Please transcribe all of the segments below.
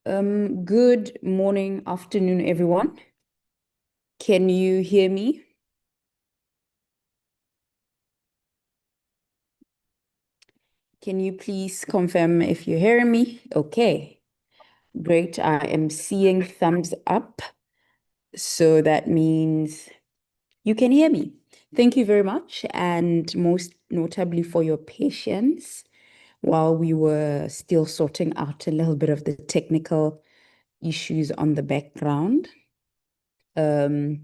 Good morning, afternoon, everyone. Can you hear me? Can you please confirm if you're hearing me? Okay, great. I am seeing thumbs up. So that means you can hear me. Thank you very much, and most notably for your patience while we were still sorting out a little bit of the technical issues on the background. But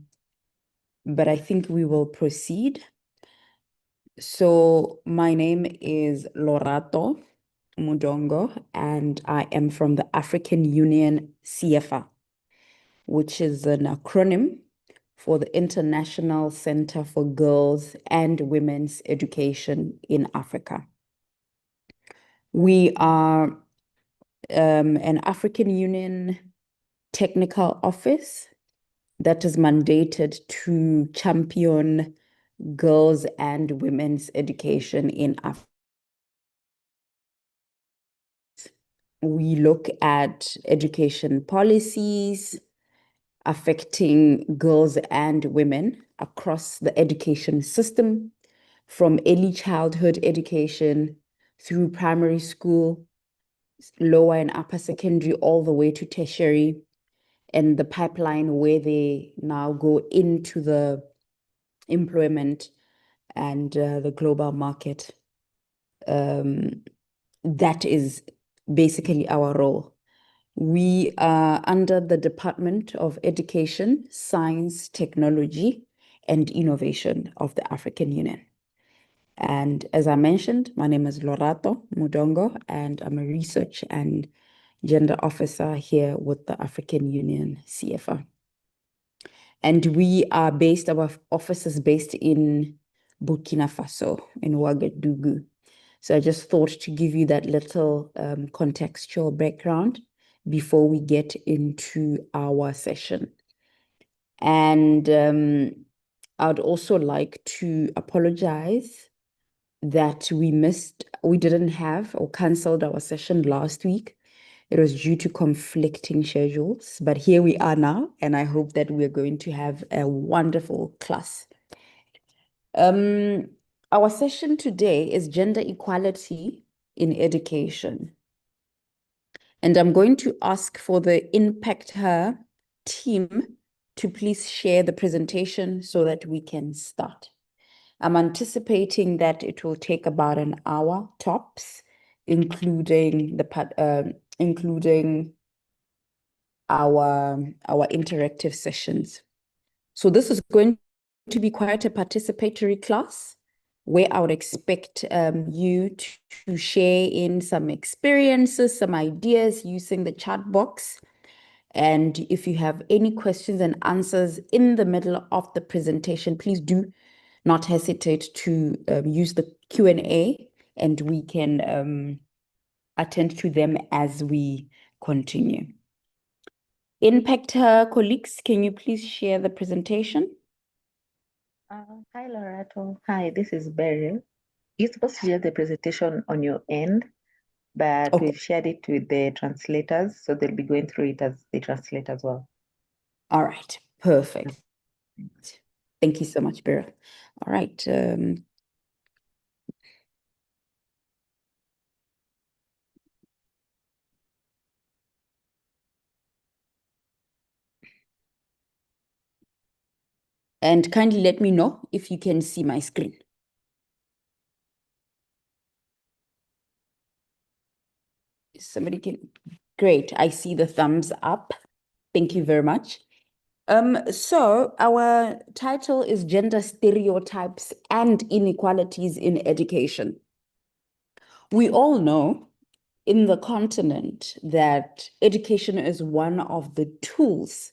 I think we will proceed. So my name is Lorato Mudongo, and I am from the African Union CIEFFA, which is an acronym for the International Center for Girls and Women's Education in Africa. We are an African Union technical office that is mandated to champion girls and women's education in Africa. We look at education policies affecting girls and women across the education system, from early childhood education through primary school, lower and upper secondary, all the way to tertiary, and the pipeline where they now go into the employment and the global market. That is basically our role. We are under the Department of Education, Science, Technology, and Innovation of the African Union. And as I mentioned, my name is Lorato Mudongo, and I'm a research and gender officer here with the African Union CIEFFA. And we are based, our office is based in Burkina Faso, in Ouagadougou. So I just thought to give you that little contextual background before we get into our session. And I'd also like to apologize that we didn't have or canceled our session last week. It was due to conflicting schedules, but here we are now, and I hope that we're going to have a wonderful class. Our session today is gender equality in education. And I'm going to ask for the Impact Her team to please share the presentation so that we can start. I'm anticipating that it will take about an hour tops, including our interactive sessions. So this is going to be quite a participatory class where I would expect you to share in some experiences, some ideas using the chat box. And if you have any questions and answers in the middle of the presentation, please do not hesitate to use the Q&A, and we can attend to them as we continue. Impact Her colleagues, can you please share the presentation? Hi, Lorato. Hi, this is Beryl. You're supposed to share the presentation on your end, but Okay. we've shared it with the translators, so they'll be going through it as they translate as well. All right, perfect. Thank you so much, Beryl. All right. And kindly let me know if you can see my screen. Somebody can, great. I see the thumbs up. Thank you very much. So our title is Gender Stereotypes and Inequalities in Education. We all know in the continent that education is one of the tools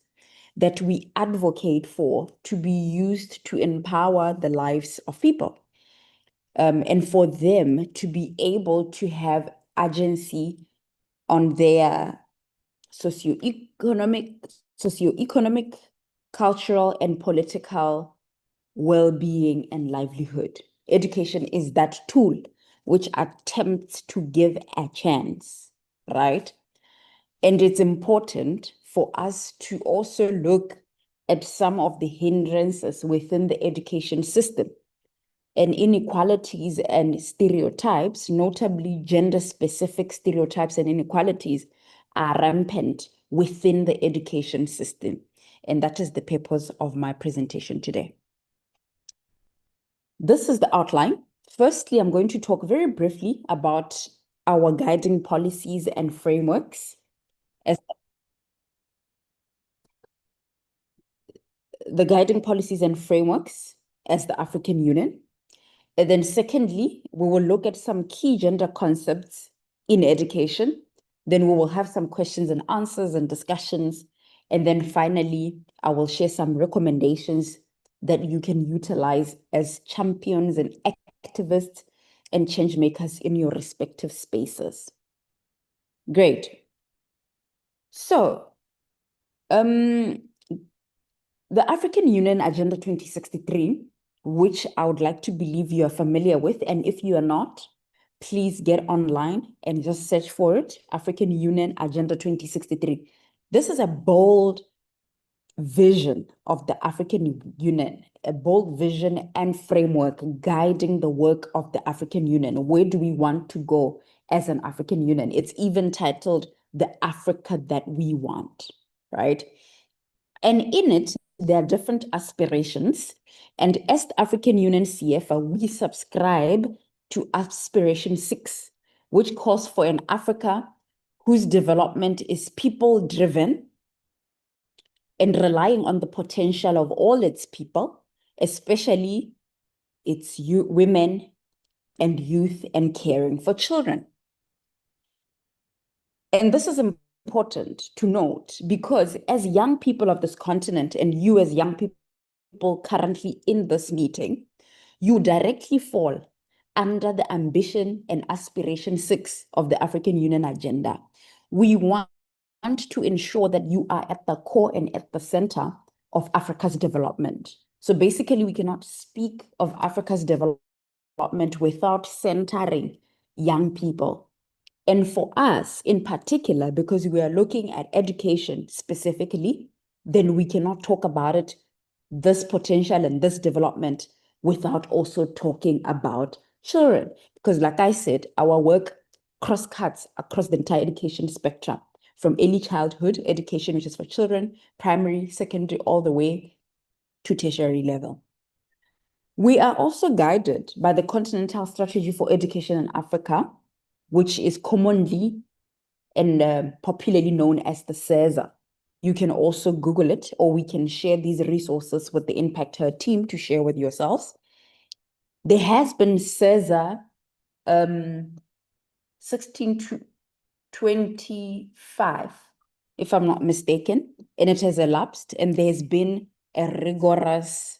that we advocate for to be used to empower the lives of people, and for them to be able to have agency on their socioeconomic, cultural, and political well-being and livelihood. Education is that tool which attempts to give a chance, right? And it's important for us to also look at some of the hindrances within the education system and inequalities and stereotypes, notably gender-specific stereotypes and inequalities, are rampant within the education system. And that is the purpose of my presentation today. This is the outline. Firstly, I'm going to talk very briefly about our guiding policies and frameworks as the guiding policies and frameworks as the African Union. And then secondly, we will look at some key gender concepts in education. Then we will have some questions and answers and discussions. And then finally, I will share some recommendations that you can utilize as champions and activists and change makers in your respective spaces. Great. So, the African Union Agenda 2063, which I would like to believe you are familiar with, and if you are not, please get online and just search for it, African Union Agenda 2063. This is a bold vision of the African Union, a bold vision and framework guiding the work of the African Union. Where do we want to go as an African Union? It's even titled The Africa That We Want, right? And in it, there are different aspirations. And as the African Union CIEFFA, we subscribe to aspiration 6, which calls for an Africa whose development is people-driven and relying on the potential of all its people, especially its women and youth, and caring for children. And this is important to note because as young people of this continent, and you as young people currently in this meeting, you directly fall under the ambition and aspiration 6 of the African Union agenda. We want to ensure that you are at the core and at the center of Africa's development. So basically, we cannot speak of Africa's development without centering young people. And for us in particular, because we are looking at education specifically, then we cannot talk about it, this potential and this development, without also talking about children. Because like I said, our work cross-cuts across the entire education spectrum, from early childhood education, which is for children, primary, secondary, all the way to tertiary level. We are also guided by the Continental Strategy for Education in Africa, which is commonly and popularly known as the CIEFFA. You can also Google it, or we can share these resources with the Impact Her team to share with yourselves. There has been CIEFFA 16 to 25, if I'm not mistaken, and it has elapsed, and there's been a rigorous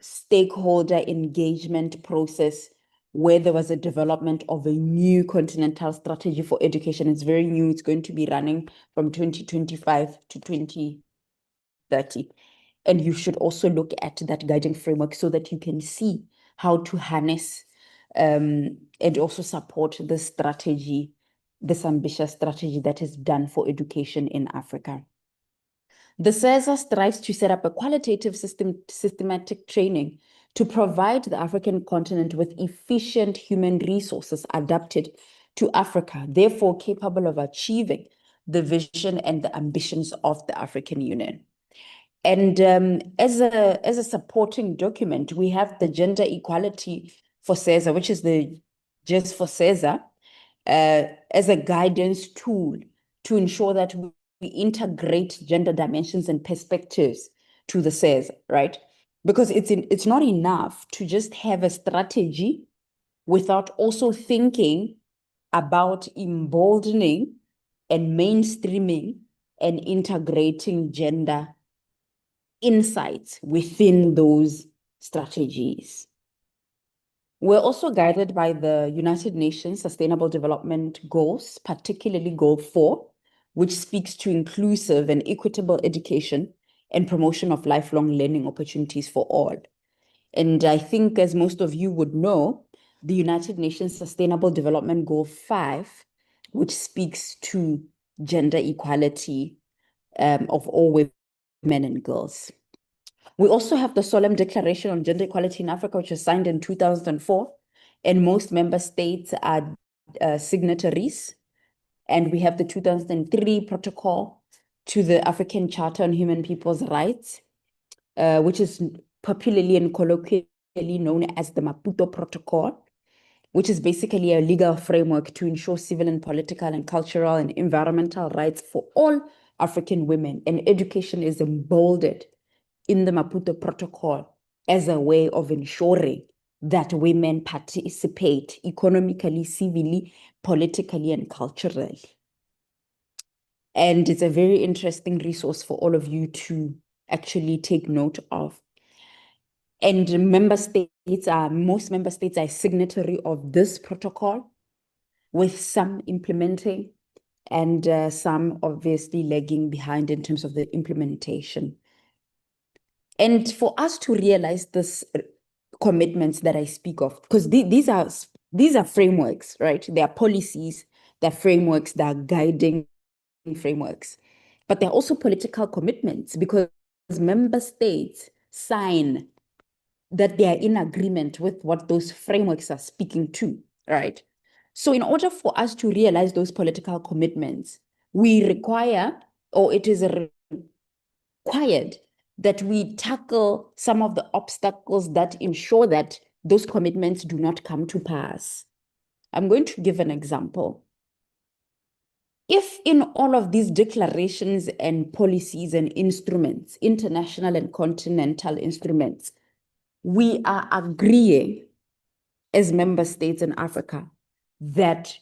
stakeholder engagement process where there was a development of a new continental strategy for education. It's very new. It's going to be running from 2025 to 2030. And you should also look at that guiding framework so that you can see how to harness and also support this strategy, this ambitious strategy that is done for education in Africa. The CIEFFA strives to set up a qualitative systematic training to provide the African continent with efficient human resources adapted to Africa, therefore capable of achieving the vision and the ambitions of the African Union. And as a supporting document, we have the Gender Equality for CIEFFA, which is the just for CIEFFA, as a guidance tool to ensure that we integrate gender dimensions and perspectives to the CIEFFA, right? Because it's not enough to just have a strategy without also thinking about emboldening and mainstreaming and integrating gender insights within those strategies. We're also guided by the United Nations Sustainable Development Goals, particularly Goal 4, which speaks to inclusive and equitable education and promotion of lifelong learning opportunities for all. And I think, as most of you would know, the United Nations Sustainable Development Goal 5, which speaks to gender equality of all women and girls. We also have the Solemn Declaration on Gender Equality in Africa, which was signed in 2004, and most member states are signatories. And we have the 2003 protocol to the African Charter on Human People's Rights, which is popularly and colloquially known as the Maputo Protocol, which is basically a legal framework to ensure civil and political and cultural and environmental rights for all African women. And education is emboldened in the Maputo Protocol as a way of ensuring that women participate economically, civilly, politically, and culturally. And it's a very interesting resource for all of you to actually take note of. And most member states are signatory of this protocol, with some implementing and some obviously lagging behind in terms of the implementation. And for us to realize this commitments that I speak of, because these are frameworks, right? They are policies, they're frameworks, they are guiding frameworks, but they're also political commitments, because member states sign that they are in agreement with what those frameworks are speaking to, right? So in order for us to realize those political commitments, we require, or it is required, that we tackle some of the obstacles that ensure that those commitments do not come to pass. I'm going to give an example. If in all of these declarations and policies and instruments, international and continental instruments, we are agreeing as member states in Africa that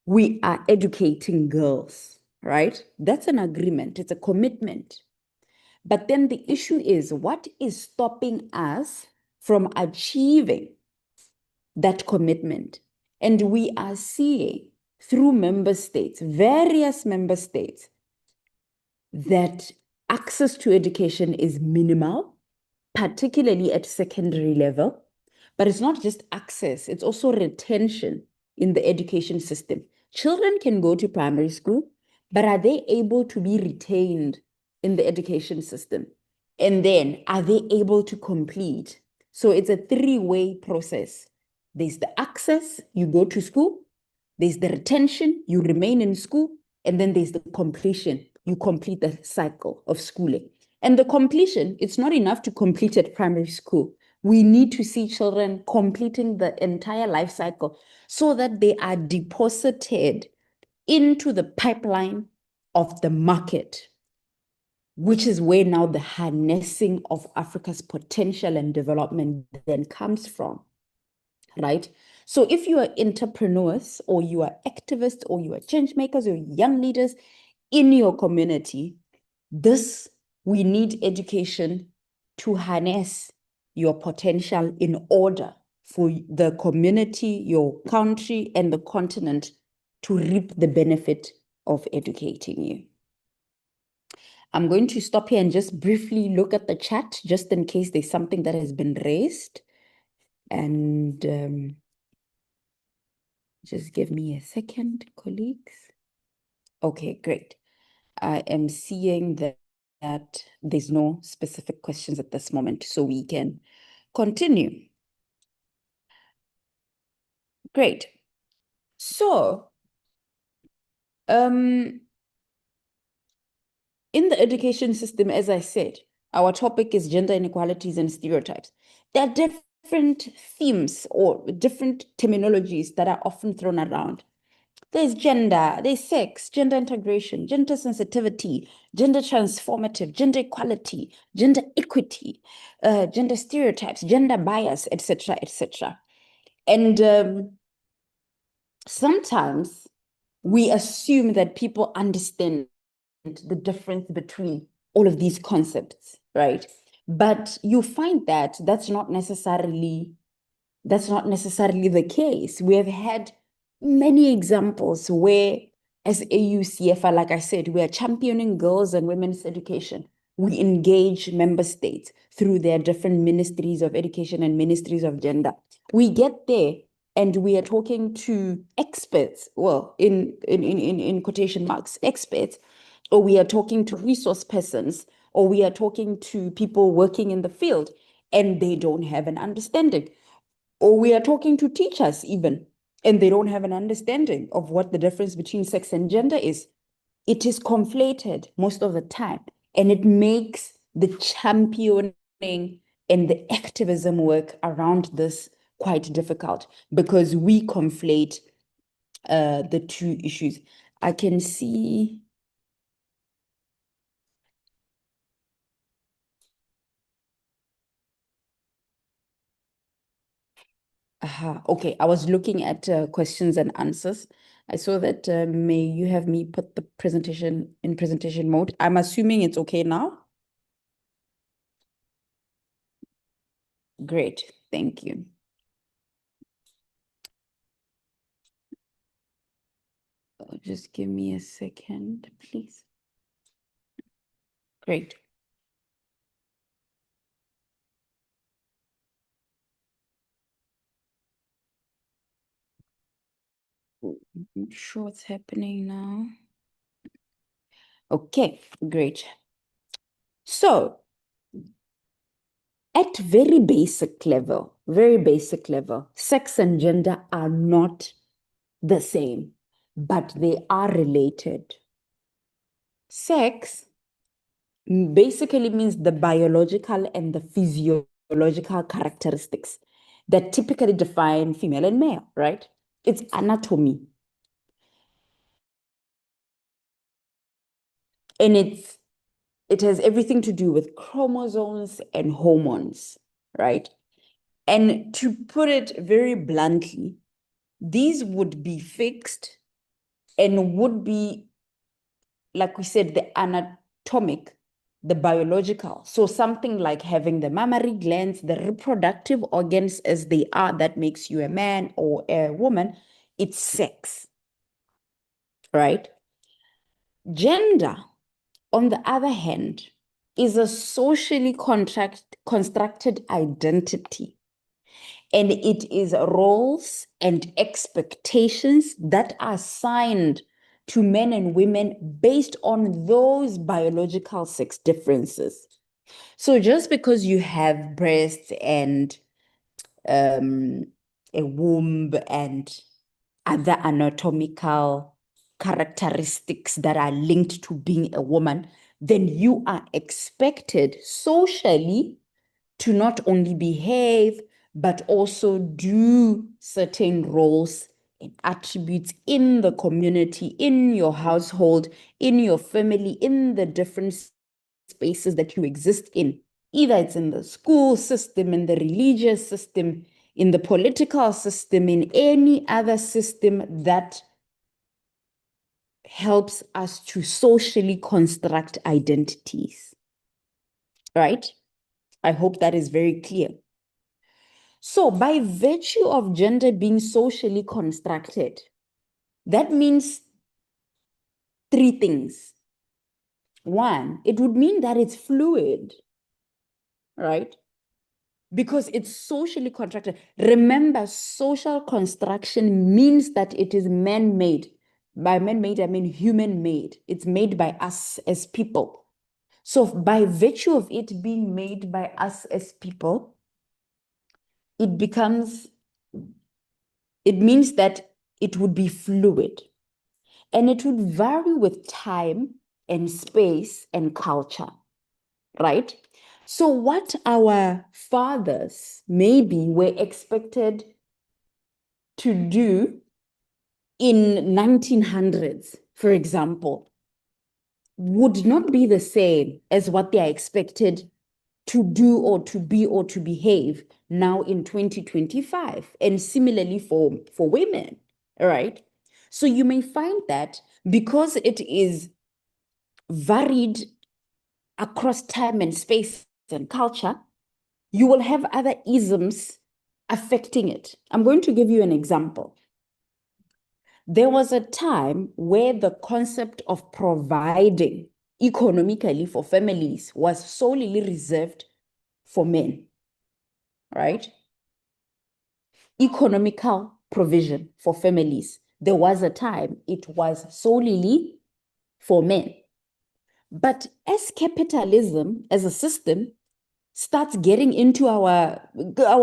we are educating girls, right? That's an agreement, it's a commitment. But then the issue is, what is stopping us from achieving that commitment? And we are seeing through member states, various member states, that access to education is minimal, particularly at secondary level. But it's not just access, it's also retention in the education system. Children can go to primary school, but are they able to be retained in the education system? And then are they able to complete? So it's a three-way process. There's the access, you go to school. There's the retention, you remain in school. And then there's the completion, you complete the cycle of schooling. And the completion, it's not enough to complete at primary school. We need to see children completing the entire life cycle so that they are deposited into the pipeline of the market, which is where now the harnessing of Africa's potential and development then comes from, right? So if you are entrepreneurs, or you are activists, or you are change makers, or young leaders in your community, we need education to harness your potential in order for the community, your country, and the continent to reap the benefit of educating you. I'm going to stop here and just briefly look at the chat, just in case there's something that has been raised. And just give me a second, colleagues. Okay, great. I am seeing that there's no specific questions at this moment, so we can continue. Great. So, in the education system, as I said, our topic is gender inequalities and stereotypes. There are different themes or different terminologies that are often thrown around. There's gender, there's sex, gender integration, gender sensitivity, gender transformative, gender equality, gender equity, gender stereotypes, gender bias, etc., etc. And sometimes we assume that people understand the difference between all of these concepts, right? But you find that that's not necessarily the case. We have had many examples where, as AU-CIEFFA, like I said, we are championing girls and women's education. We engage member states through their different ministries of education and ministries of gender. We get there, and we are talking to experts, well, in quotation marks, experts, or we are talking to resource persons, or we are talking to people working in the field, and they don't have an understanding. Or we are talking to teachers even, and they don't have an understanding of what the difference between sex and gender is. It is conflated most of the time, and it makes the championing and the activism work around this quite difficult because we conflate the two issues. I can see. Okay, I was looking at questions and answers. I saw that may you have me put the presentation in presentation mode. I'm assuming it's okay now. Great, thank you. Just give me a second, please. Great. I'm not sure what's happening now. Okay, great. So, at very basic level, sex and gender are not the same, but they are related. Sex basically means the biological and the physiological characteristics that typically define female and male, right? It's anatomy. And it has everything to do with chromosomes and hormones, right? And to put it very bluntly, these would be fixed and would be, like we said, the anatomic, the biological. So something like having the mammary glands, the reproductive organs as they are, that makes you a man or a woman, it's sex, right? Gender, on the other hand, is a socially constructed identity. And it is roles and expectations that are assigned to men and women based on those biological sex differences. So just because you have breasts and a womb and other anatomical characteristics that are linked to being a woman, then you are expected socially to not only behave, but also do certain roles and attributes in the community, in your household, in your family, in the different spaces that you exist in. Either it's in the school system, in the religious system, in the political system, in any other system that helps us to socially construct identities, right? I hope that is very clear. So by virtue of gender being socially constructed, that means three things. One, it would mean that it's fluid, right? Because it's socially constructed. Remember, social construction means that it is man-made. By man-made, I mean human-made. It's made by us as people. So by virtue of it being made by us as people, it means that it would be fluid. And it would vary with time and space and culture, right? So what our fathers maybe were expected to do in 1900s, for example, would not be the same as what they are expected to do or to be or to behave now in 2025. And similarly for women, right? So you may find that because it is varied across time and space and culture, you will have other isms affecting it. I'm going to give you an example. There was a time where the concept of providing economically for families was solely reserved for men, right? Economical provision for families. There was a time it was solely for men. But as capitalism as a system starts getting into our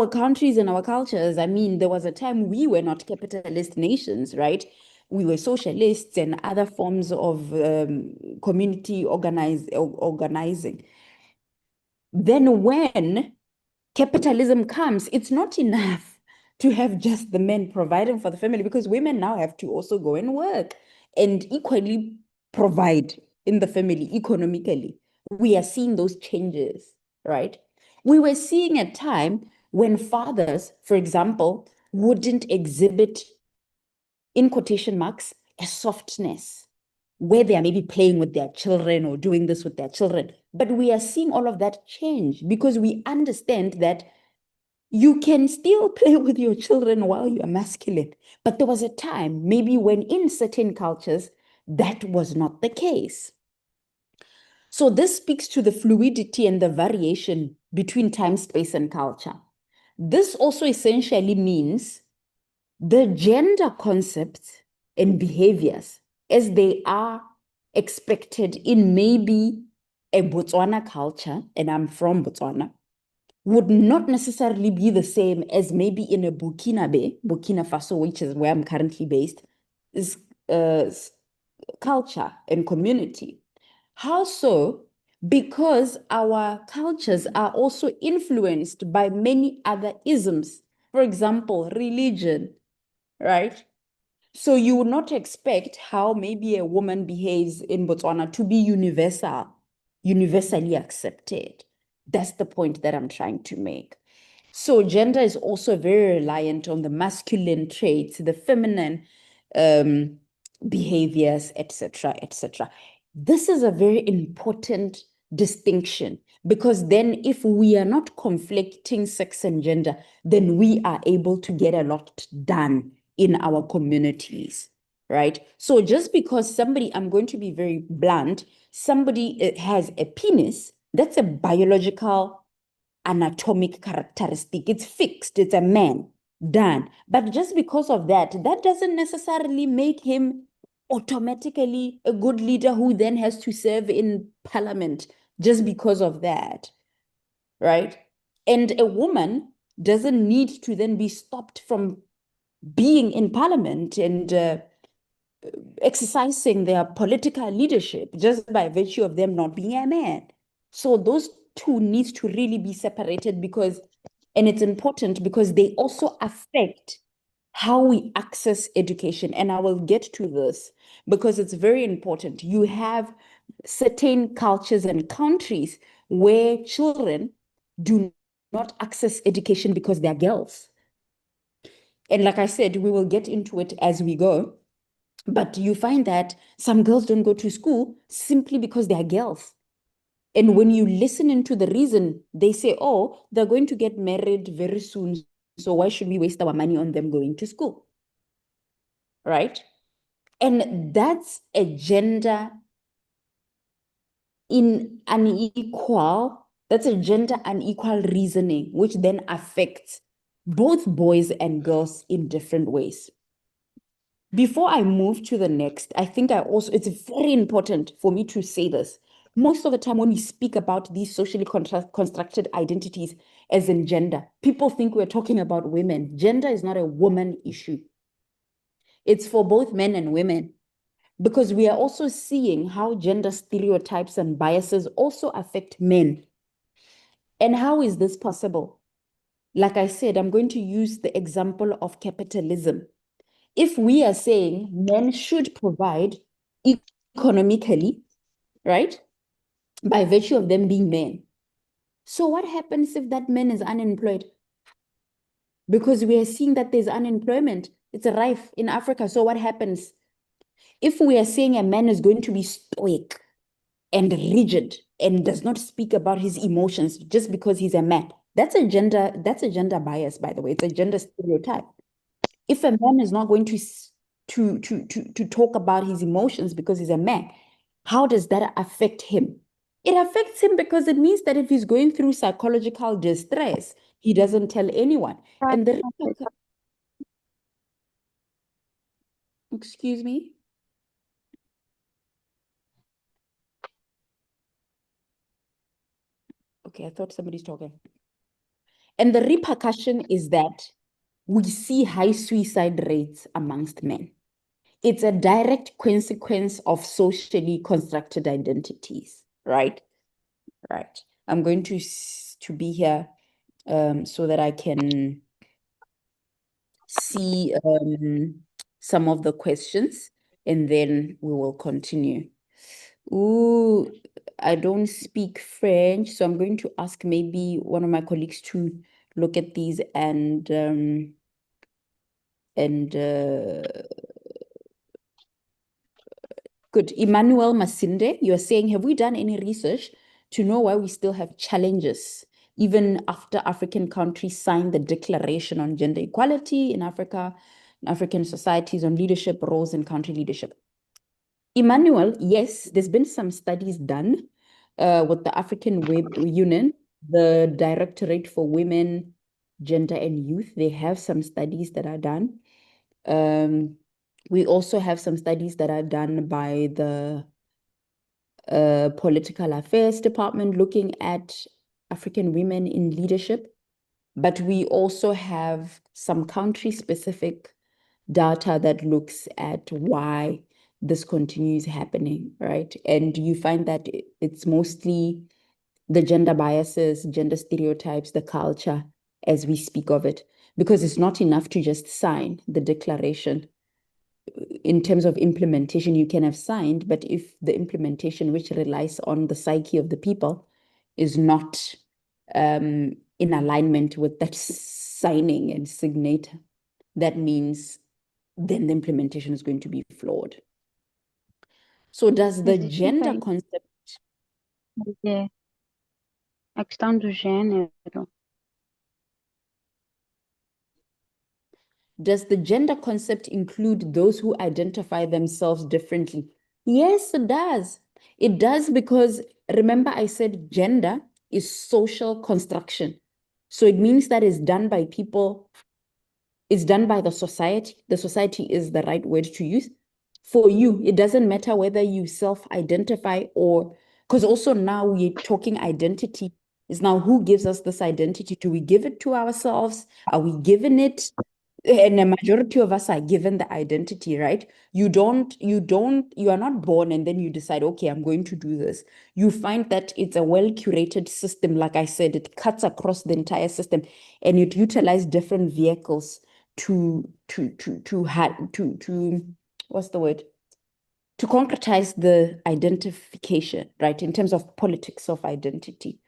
countries and our cultures, I mean, there was a time we were not capitalist nations, right? We were socialists and other forms of community organizing. Then when capitalism comes, it's not enough to have just the men providing for the family, because women now have to also go and work and equally provide in the family economically. We are seeing those changes, right? We were seeing a time when fathers, for example, wouldn't exhibit, in quotation marks, a softness where they are maybe playing with their children or doing this with their children. But we are seeing all of that change because we understand that you can still play with your children while you are masculine. But there was a time, maybe when in certain cultures, that was not the case. So this speaks to the fluidity and the variation between time, space, and culture. This also essentially means the gender concepts and behaviors as they are expected in maybe a Botswana culture, and I'm from Botswana, would not necessarily be the same as maybe in a Burkina Faso, which is where I'm currently based, is culture and community. How so? Because our cultures are also influenced by many other isms. For example, religion, right? So you would not expect how maybe a woman behaves in Botswana to be universally accepted. That's the point that I'm trying to make. So gender is also very reliant on the masculine traits, the feminine behaviors, etc., etc. This is a very important distinction, because then if we are not conflicting sex and gender, then we are able to get a lot done in our communities, right? So just because somebody, I'm going to be very blunt, somebody has a penis, that's a biological anatomic characteristic. It's fixed, it's a man, done. But just because of that, that doesn't necessarily make him automatically a good leader who then has to serve in parliament just because of that, right? And a woman doesn't need to then be stopped from being in parliament and exercising their political leadership just by virtue of them not being a man. So those two needs to really be separated, because, and it's important because they also affect how we access education. And I will get to this because it's very important. You have certain cultures and countries where children do not access education because they're girls. And like I said, we will get into it as we go. But you find that some girls don't go to school simply because they're girls. And when you listen into the reason, they say, oh, they're going to get married very soon. So why should we waste our money on them going to school? Right? And that's a gender that's a gender unequal reasoning, which then affects both boys and girls in different ways. Before I move to the next, I think it's very important for me to say this. Most of the time when we speak about these socially constructed identities as in gender, people think we're talking about women. Gender is not a woman issue. It's for both men and women, because we are also seeing how gender stereotypes and biases also affect men. And how is this possible? Like I said, I'm going to use the example of capitalism. If we are saying men should provide economically, right, by virtue of them being men, so what happens if that man is unemployed? Because we are seeing that there's unemployment. It's rife in Africa. So what happens? If we are saying a man is going to be stoic and rigid and does not speak about his emotions just because he's a man, that's a gender bias, by the way. It's a gender stereotype. If a man is not going to talk about his emotions because he's a man, how does that affect him? It affects him because it means that if he's going through psychological distress, he doesn't tell anyone. And Excuse me. Okay, I thought somebody's talking. And the repercussion is that we see high suicide rates amongst men. It's a direct consequence of socially constructed identities, right? Right. I'm going to be here so that I can see some of the questions and then we will continue. Ooh, I don't speak French, so I'm going to ask maybe one of my colleagues to look at these and good. Emmanuel Masinde, you're saying, have we done any research to know why we still have challenges even after African countries signed the Declaration on Gender Equality in Africa, in African societies on leadership roles and country leadership? Emmanuel, yes, there's been some studies done with the African Union, the Directorate for Women, Gender and Youth. They have some studies that are done. We also have some studies that are done by the Political Affairs Department looking at African women in leadership. But we also have some country-specific data that looks at why this continues happening, right? And you find that it's mostly the gender biases, gender stereotypes, the culture as we speak of it, because it's not enough to just sign the declaration. In terms of implementation, you can have signed, but if the implementation, which relies on the psyche of the people, is not in alignment with that signing and signature, that means then the implementation is going to be flawed. So does the gender concept... A questão do gênero. Does the gender concept include those who identify themselves differently? Yes, it does. It does because remember I said gender is social construction. So it means that it's done by people, it's done by the society. The society is the right word to use. For you, it doesn't matter whether you self-identify or, because also now we're talking identity, is now who gives us this identity? Do we give it to ourselves? Are we given it? And a majority of us are given the identity, right? You are not born and then you decide, okay, I'm going to do this. You find that it's a well-curated system. Like I said, it cuts across the entire system and it utilizes different vehicles to what's the word? To concretize the identification, right? In terms of politics of identity.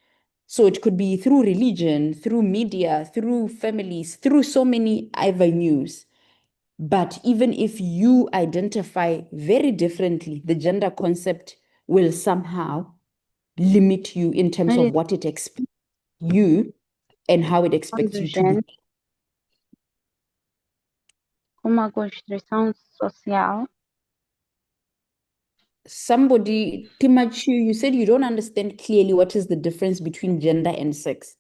So it could be through religion, through media, through families, through so many avenues. But even if you identify very differently, the gender concept will somehow limit you in terms of what it expects you and how it expects you to be. Uma construção social. Somebody, Timachu, you said you don't understand clearly what is the difference between gender and sex.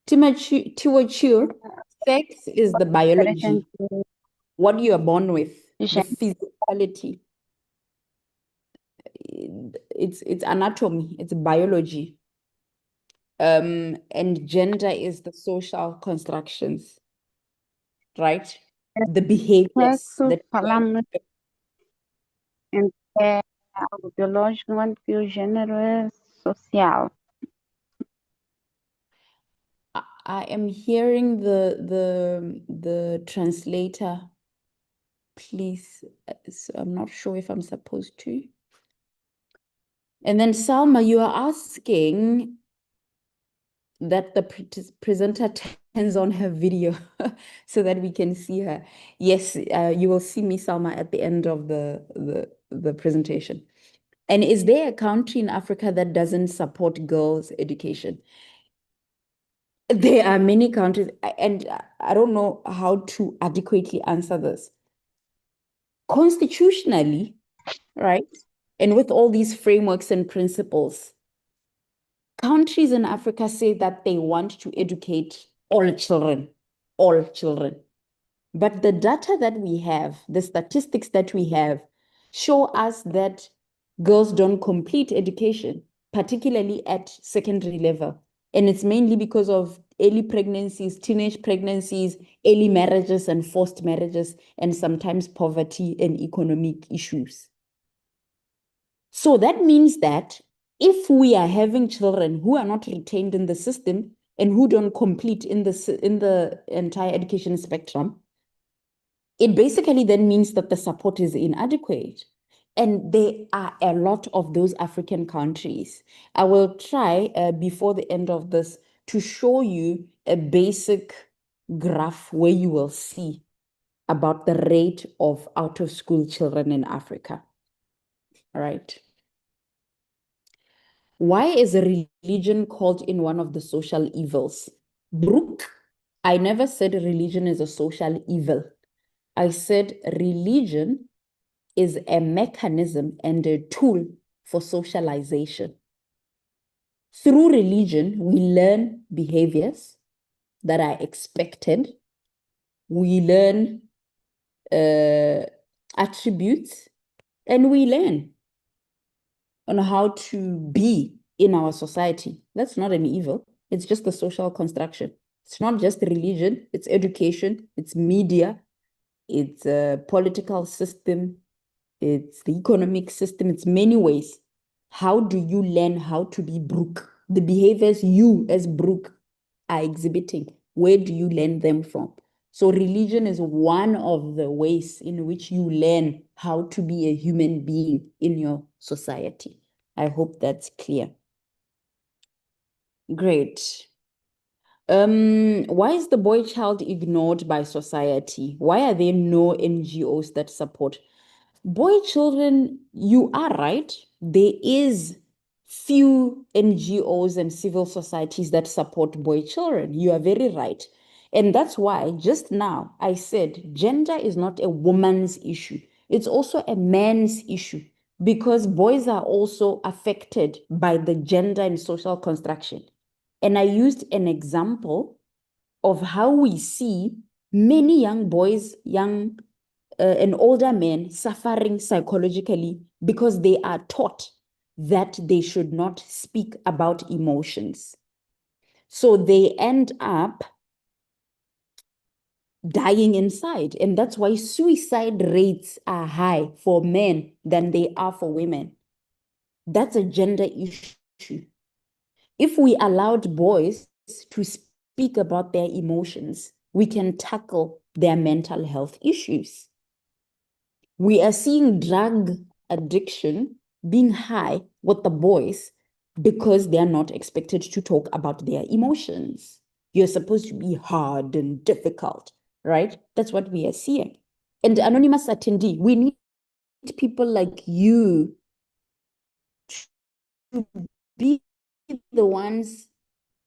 Timachu, sex is the biology, what you are born with, the physicality. It's anatomy, it's biology. And gender is the social constructions, right? The behaviors that falamos é algo biológico, enquanto que o gênero é social. I am hearing the translator. Please, so I'm not sure if I'm supposed to. And then Salma, you are asking that the presenter turns on her video so that we can see her. Yes, you will see me, Salma, at the end of the presentation. And is there a country in Africa that doesn't support girls' education? There are many countries, and I don't know how to adequately answer this. Constitutionally, right? And with all these frameworks and principles, countries in Africa say that they want to educate all children, all children. But the data that we have, the statistics that we have, show us that girls don't complete education, particularly at secondary level. And it's mainly because of early pregnancies, teenage pregnancies, early marriages and forced marriages, and sometimes poverty and economic issues. So that means that if we are having children who are not retained in the system and who don't complete in the entire education spectrum, it basically then means that the support is inadequate. And there are a lot of those African countries. I will try before the end of this to show you a basic graph where you will see about the rate of out-of-school children in Africa. All right. Why is religion called in one of the social evils? Brooke, I never said religion is a social evil. I said religion is a mechanism and a tool for socialization. Through religion, we learn behaviors that are expected. We learn attributes, and we learn on how to be in our society. That's not an evil. It's just a social construction. It's not just religion, it's education, it's media, it's a political system, it's the economic system, it's many ways. How do you learn how to be Brooke? The behaviors you as Brooke are exhibiting, where do you learn them from? So religion is one of the ways in which you learn how to be a human being in your society. I hope that's clear. Great. Why is the boy child ignored by society? Why are there no NGOs that support boy children? You are right. There is few NGOs and civil societies that support boy children. You are very right. And that's why just now I said gender is not a woman's issue. It's also a man's issue because boys are also affected by the gender and social construction. And I used an example of how we see many young boys, and older men suffering psychologically because they are taught that they should not speak about emotions. So they end up dying inside. And that's why suicide rates are high for men than they are for women. That's a gender issue. If we allowed boys to speak about their emotions, we can tackle their mental health issues. We are seeing drug addiction being high with the boys because they are not expected to talk about their emotions. You're supposed to be hard and difficult, right? That's what we are seeing. And anonymous attendee, we need people like you to be the ones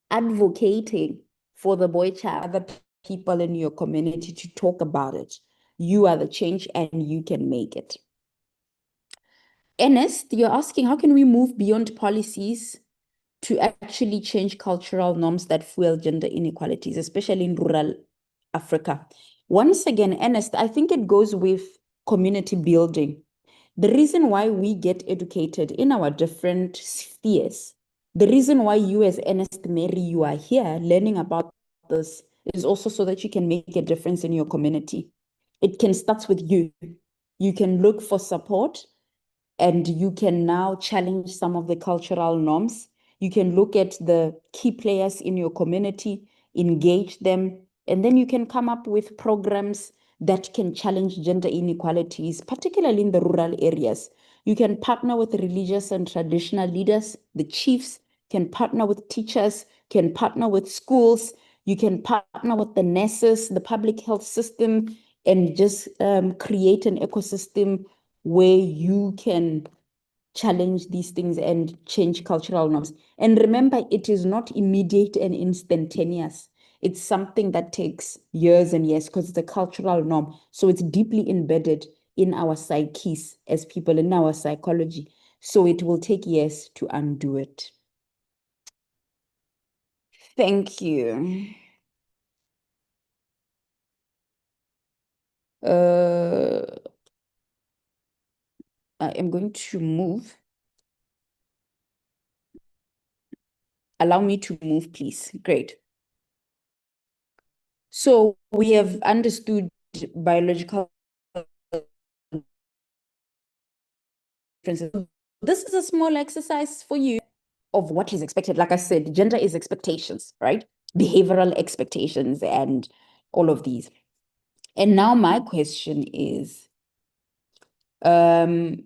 advocating for the boy child, other people in your community to talk about it. You are the change and you can make it. Ernest, you're asking, how can we move beyond policies to actually change cultural norms that fuel gender inequalities, especially in rural Africa? Once again, Ernest, I think it goes with community building. The reason why we get educated in our different spheres, the reason why you as Ernest Mary, you are here learning about this is also so that you can make a difference in your community. It can start with you. You can look for support and you can now challenge some of the cultural norms. You can look at the key players in your community, engage them, and then you can come up with programs that can challenge gender inequalities, particularly in the rural areas. You can partner with religious and traditional leaders. The chiefs can partner with teachers, can partner with schools. You can partner with the nurses, the public health system, and just create an ecosystem where you can challenge these things and change cultural norms. And remember, it is not immediate and instantaneous. It's something that takes years and years because it's a cultural norm. So it's deeply embedded in our psyches as people, in our psychology. So it will take years to undo it. Thank you. I am going to move. Allow me to move, please. Great. So we have understood biological differences. This is a small exercise for you of what is expected. Like I said, gender is expectations, right? Behavioral expectations and all of these. And now my question is, I'm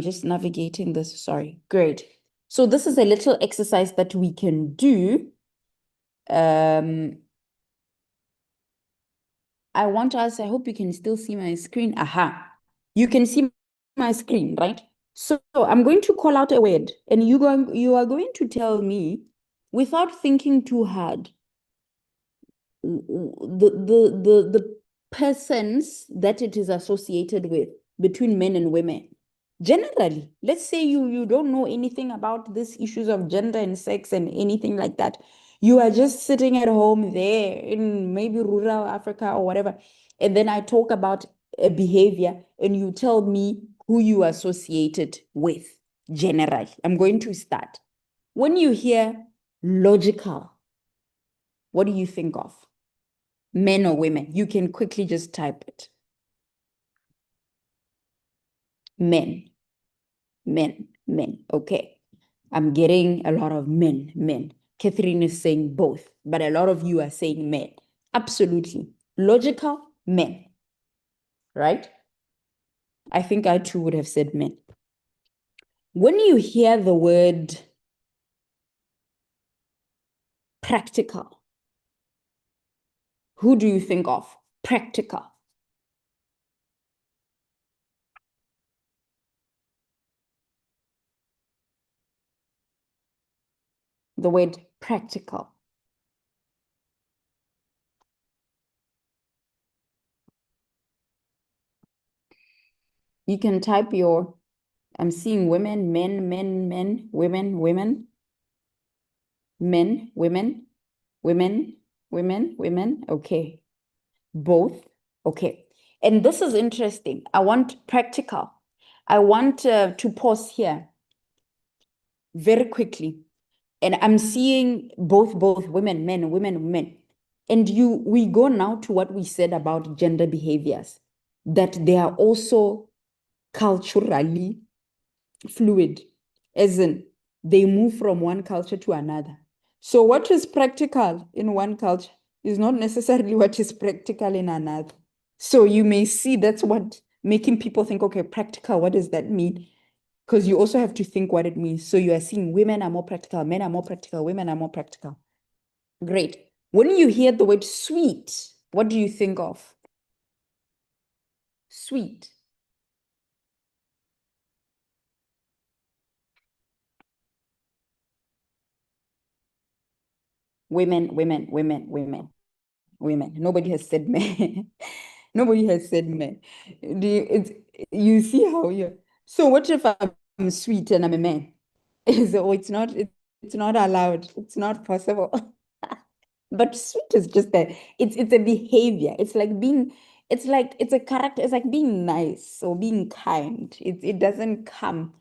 just navigating this, sorry. Great. So this is a little exercise that we can do. I want us, I hope you can still see my screen. Aha. You can see my screen, right? So I'm going to call out a word and you are going to tell me without thinking too hard the persons that it is associated with between men and women. Generally, let's say you don't know anything about these issues of gender and sex and anything like that. You are just sitting at home there in maybe rural Africa or whatever. And then I talk about a behavior and you tell me who you associate it with generally. I'm going to start. When you hear logical, what do you think of? Men or women? You can quickly just type it. Men. Okay. I'm getting a lot of men. Catherine is saying both, but a lot of you are saying men. Absolutely. Logical, men. Right? I think I too would have said men. When you hear the word practical, who do you think of? Practical. The word practical. You can type your, I'm seeing women, men, women, men, women. Okay. Both. Okay. And this is interesting. I want practical. I want to pause here very quickly. And I'm seeing both women, men. And we go now to what we said about gender behaviors, that they are also culturally fluid, as in they move from one culture to another. So what is practical in one culture is not necessarily what is practical in another. So you may see that's what making people think, okay, practical, what does that mean? Because you also have to think what it means. So you are seeing women are more practical, men are more practical, women are more practical. Great. When you hear the word sweet, what do you think of? Sweet. Women. Nobody has said men. Nobody has said men. You see how you. So what if I'm sweet and I'm a man? So it's not allowed. It's not possible. But sweet is just it's a behavior. It's a character. It's like being nice or being kind. It doesn't come.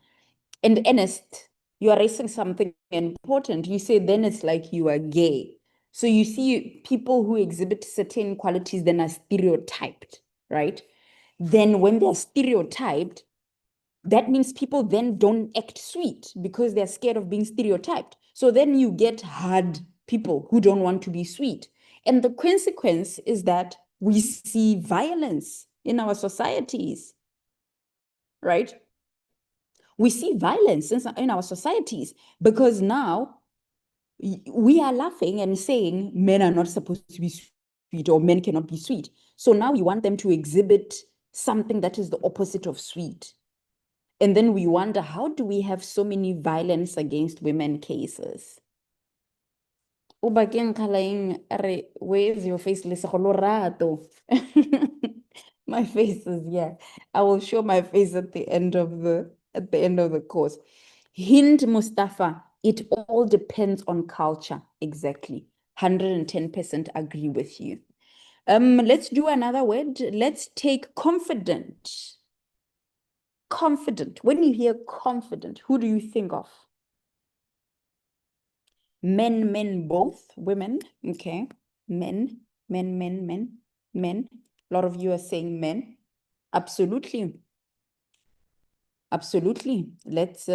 And Ernest, you are raising something important. You say then it's like you are gay. So you see people who exhibit certain qualities then are stereotyped, right? Then when they're stereotyped, that means people then don't act sweet because they're scared of being stereotyped. So then you get hard people who don't want to be sweet. And the consequence is that we see violence in our societies, right? We see violence in our societies because now we are laughing and saying men are not supposed to be sweet or men cannot be sweet. So now we want them to exhibit something that is the opposite of sweet. And then we wonder, how do we have so many violence against women cases? Where's your face? My face is, yeah. I will show my face at the end of the course. Hind Mustafa, it all depends on culture. Exactly. 110% agree with you. Let's do another word. Let's take confident. Confident. When you hear confident, who do you think of? Men, both, women. Okay. Men. A lot of you are saying men. Absolutely. Absolutely. Let's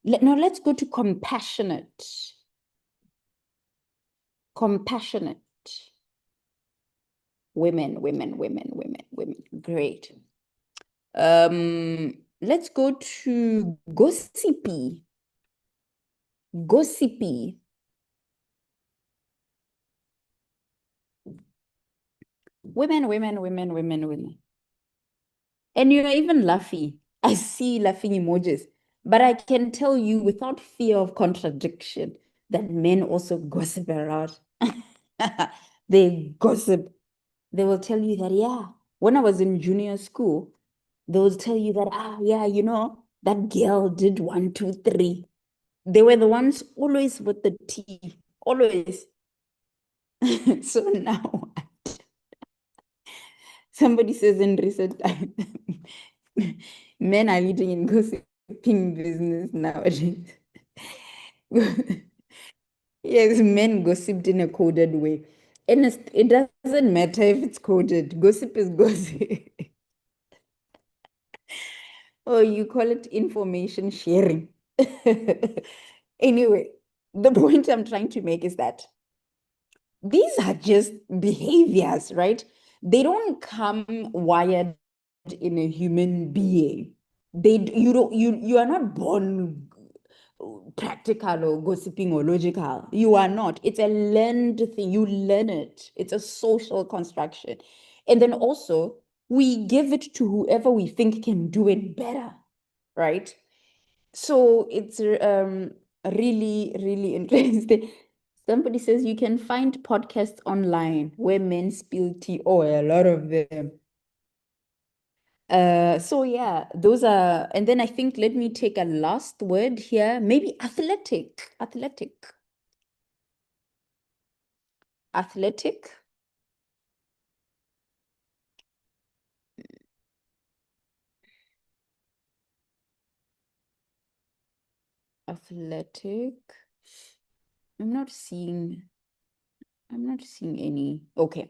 let's go to compassionate. Compassionate. Women. Great. Let's go to gossipy. Gossipy. Women. And you're even laughing. I see laughing emojis. But I can tell you without fear of contradiction that men also gossip around. They gossip. They will tell you that, yeah, when I was in junior school, they will tell you that, yeah, you know, that girl did 1, 2, 3. They were the ones always with the tea, always. So now, somebody says in recent times, men are leading in gossiping business nowadays. Yes, men gossiped in a coded way. And it doesn't matter if it's coded. Gossip is gossip. Oh, you call it information sharing. Anyway, the point I'm trying to make is that these are just behaviors, right? They don't come wired in a human being. You are not born practical or gossiping or logical. You are not. It's a learned thing. You learn it. It's a social construction. And then also, we give it to whoever we think can do it better, right? So it's really interesting. Somebody says you can find podcasts online where men spill tea. Oh, a lot of them. So yeah, those are, and then I think let me take a last word here. Maybe athletic. Athletic. Athletic. Athletic. I'm not seeing any. Okay.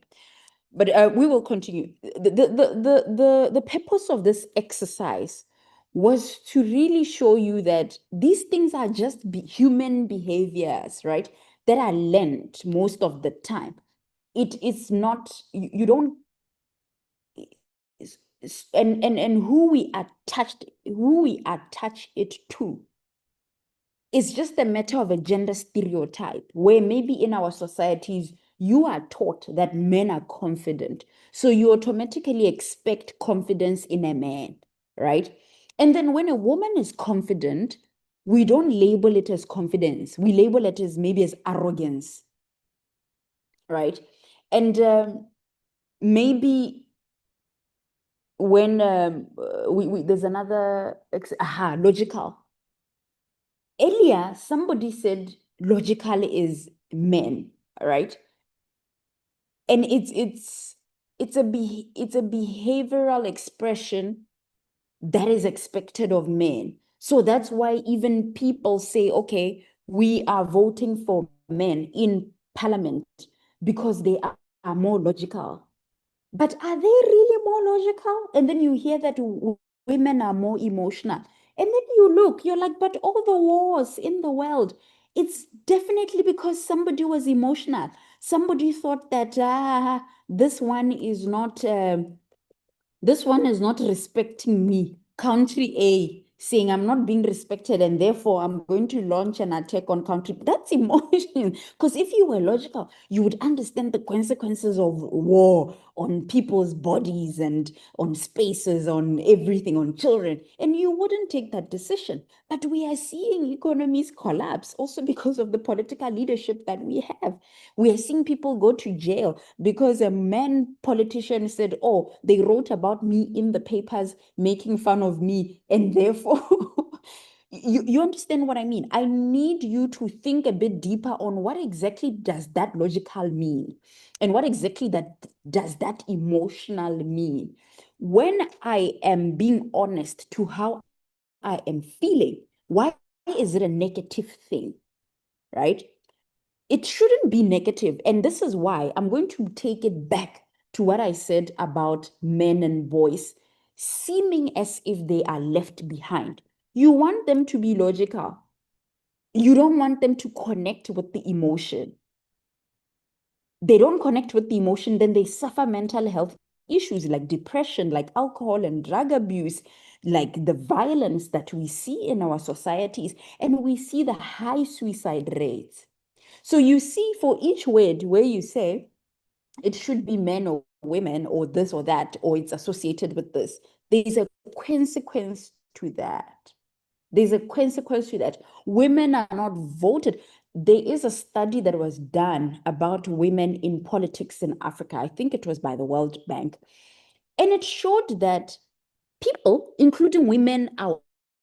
But we will continue. The purpose of this exercise was to really show you that these things are just human behaviors, right? That are learned most of the time. It is not, you don't, and who we attach it to. It's just a matter of a gender stereotype where maybe in our societies, you are taught that men are confident. So you automatically expect confidence in a man, right? And then when a woman is confident, we don't label it as confidence. We label it as maybe as arrogance, right? And maybe when there's another, logical. Earlier, somebody said logical is men, right? And it's a behavioral expression that is expected of men. So that's why even people say, okay, we are voting for men in parliament because they are more logical. But are they really more logical? And then you hear that women are more emotional. And then you look, you're like, but all the wars in the world, it's definitely because somebody was emotional. Somebody thought that this one is not respecting me. Country A saying I'm not being respected and therefore I'm going to launch an attack on country. That's emotion. Because if you were logical, you would understand the consequences of war on people's bodies and on spaces, on everything, on children, and you wouldn't take that decision. But we are seeing economies collapse also because of the political leadership that we have. We are seeing people go to jail because a man politician said, oh, they wrote about me in the papers making fun of me, and therefore You understand what I mean? I need you to think a bit deeper on what exactly does that logical mean, and what exactly does that emotional mean. When I am being honest to how I am feeling, why is it a negative thing, right? It shouldn't be negative. And this is why I'm going to take it back to what I said about men and boys seeming as if they are left behind. You want them to be logical. You don't want them to connect with the emotion. They don't connect with the emotion, then they suffer mental health issues like depression, like alcohol and drug abuse, like the violence that we see in our societies, and we see the high suicide rates. So you see, for each word where you say it should be men or women or this or that, or it's associated with this, there's a consequence to that. There's a consequence to that. Women are not voted. There is a study that was done about women in politics in Africa. I think it was by the World Bank. And it showed that people, including women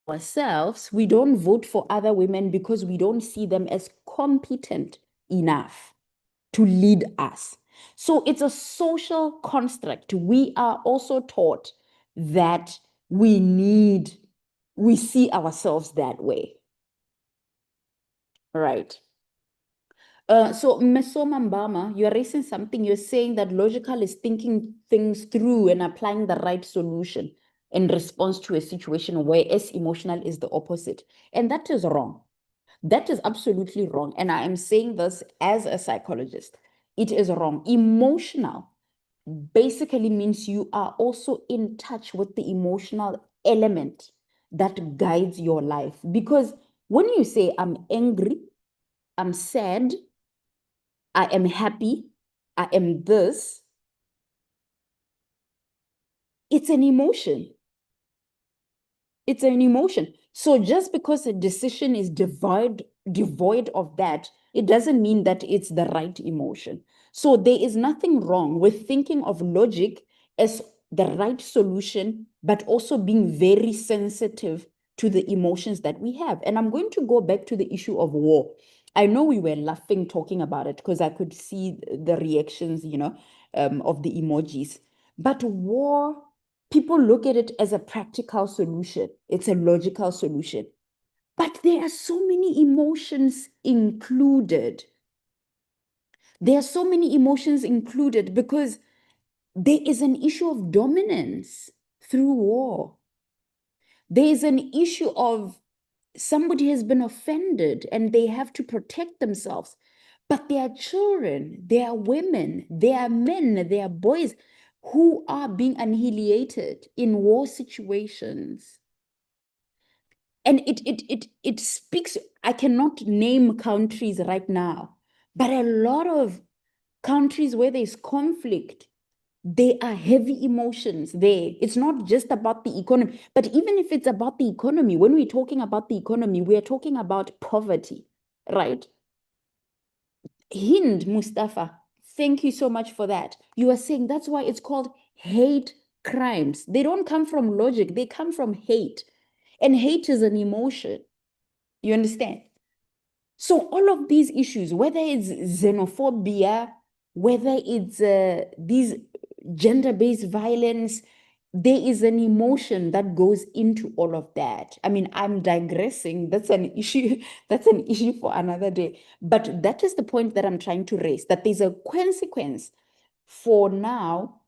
ourselves, we don't vote for other women because we don't see them as competent enough to lead us. So it's a social construct. We are also taught that we see ourselves that way. Right. So Mesoma Mbama, you're raising something. You're saying that logical is thinking things through and applying the right solution in response to a situation, whereas emotional is the opposite. And that is wrong. That is absolutely wrong. And I am saying this as a psychologist. It is wrong. Emotional basically means you are also in touch with the emotional element that guides your life. Because when you say, I'm angry, I'm sad, I am happy, I am this, it's an emotion. It's an emotion. So just because a decision is devoid of that, it doesn't mean that it's the right emotion. So there is nothing wrong with thinking of logic as the right solution, but also being very sensitive to the emotions that we have. And I'm going to go back to the issue of war. I know we were laughing talking about it because I could see the reactions, of the emojis. But war, people look at it as a practical solution. It's a logical solution. But there are so many emotions included. There are so many emotions included because there is an issue of dominance through war. There is an issue of somebody has been offended and they have to protect themselves. But there are children, there are women, there are men, there are boys who are being annihilated in war situations. And it speaks, I cannot name countries right now, but a lot of countries where there's conflict, there are heavy emotions there. It's not just about the economy, but even if it's about the economy, when we're talking about the economy, we are talking about poverty, right? Hind Mustafa, thank you so much for that. You are saying that's why it's called hate crimes. They don't come from logic, they come from hate. And hate is an emotion. You understand? So all of these issues, whether it's xenophobia, whether it's these gender-based violence, there is an emotion that goes into all of that. I mean, I'm digressing. That's an issue. That's an issue for another day. But that is the point that I'm trying to raise, that there's a consequence for now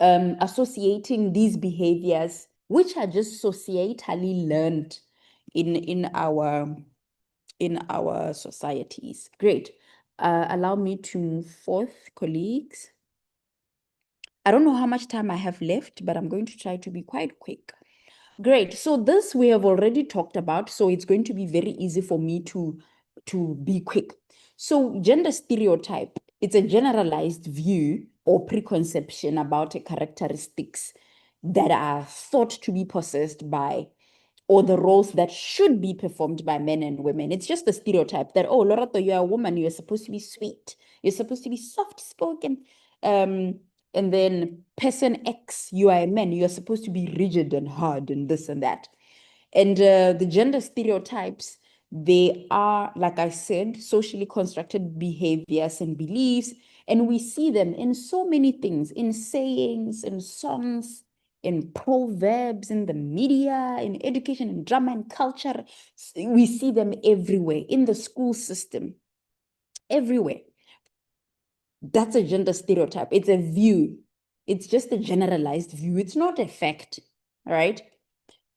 associating these behaviors, which are just societally learned in our societies. Great. Allow me to move forth, colleagues. I don't know how much time I have left, but I'm going to try to be quite quick. Great. So this we have already talked about, so it's going to be very easy for me to be quick. So gender stereotype, it's a generalized view or preconception about characteristics that are thought to be possessed by, or the roles that should be performed by men and women. It's just a stereotype that, oh, Lorato, you're a woman, you're supposed to be sweet, you're supposed to be soft-spoken. And then person X, you are a man, you're supposed to be rigid and hard and this and that. And the gender stereotypes, they are, like I said, socially constructed behaviors and beliefs. And we see them in so many things, in sayings, in songs, in proverbs, in the media, in education, in drama and culture. We see them everywhere, in the school system, everywhere. That's a gender stereotype. It's a view. It's just a generalized view. It's not a fact, all right?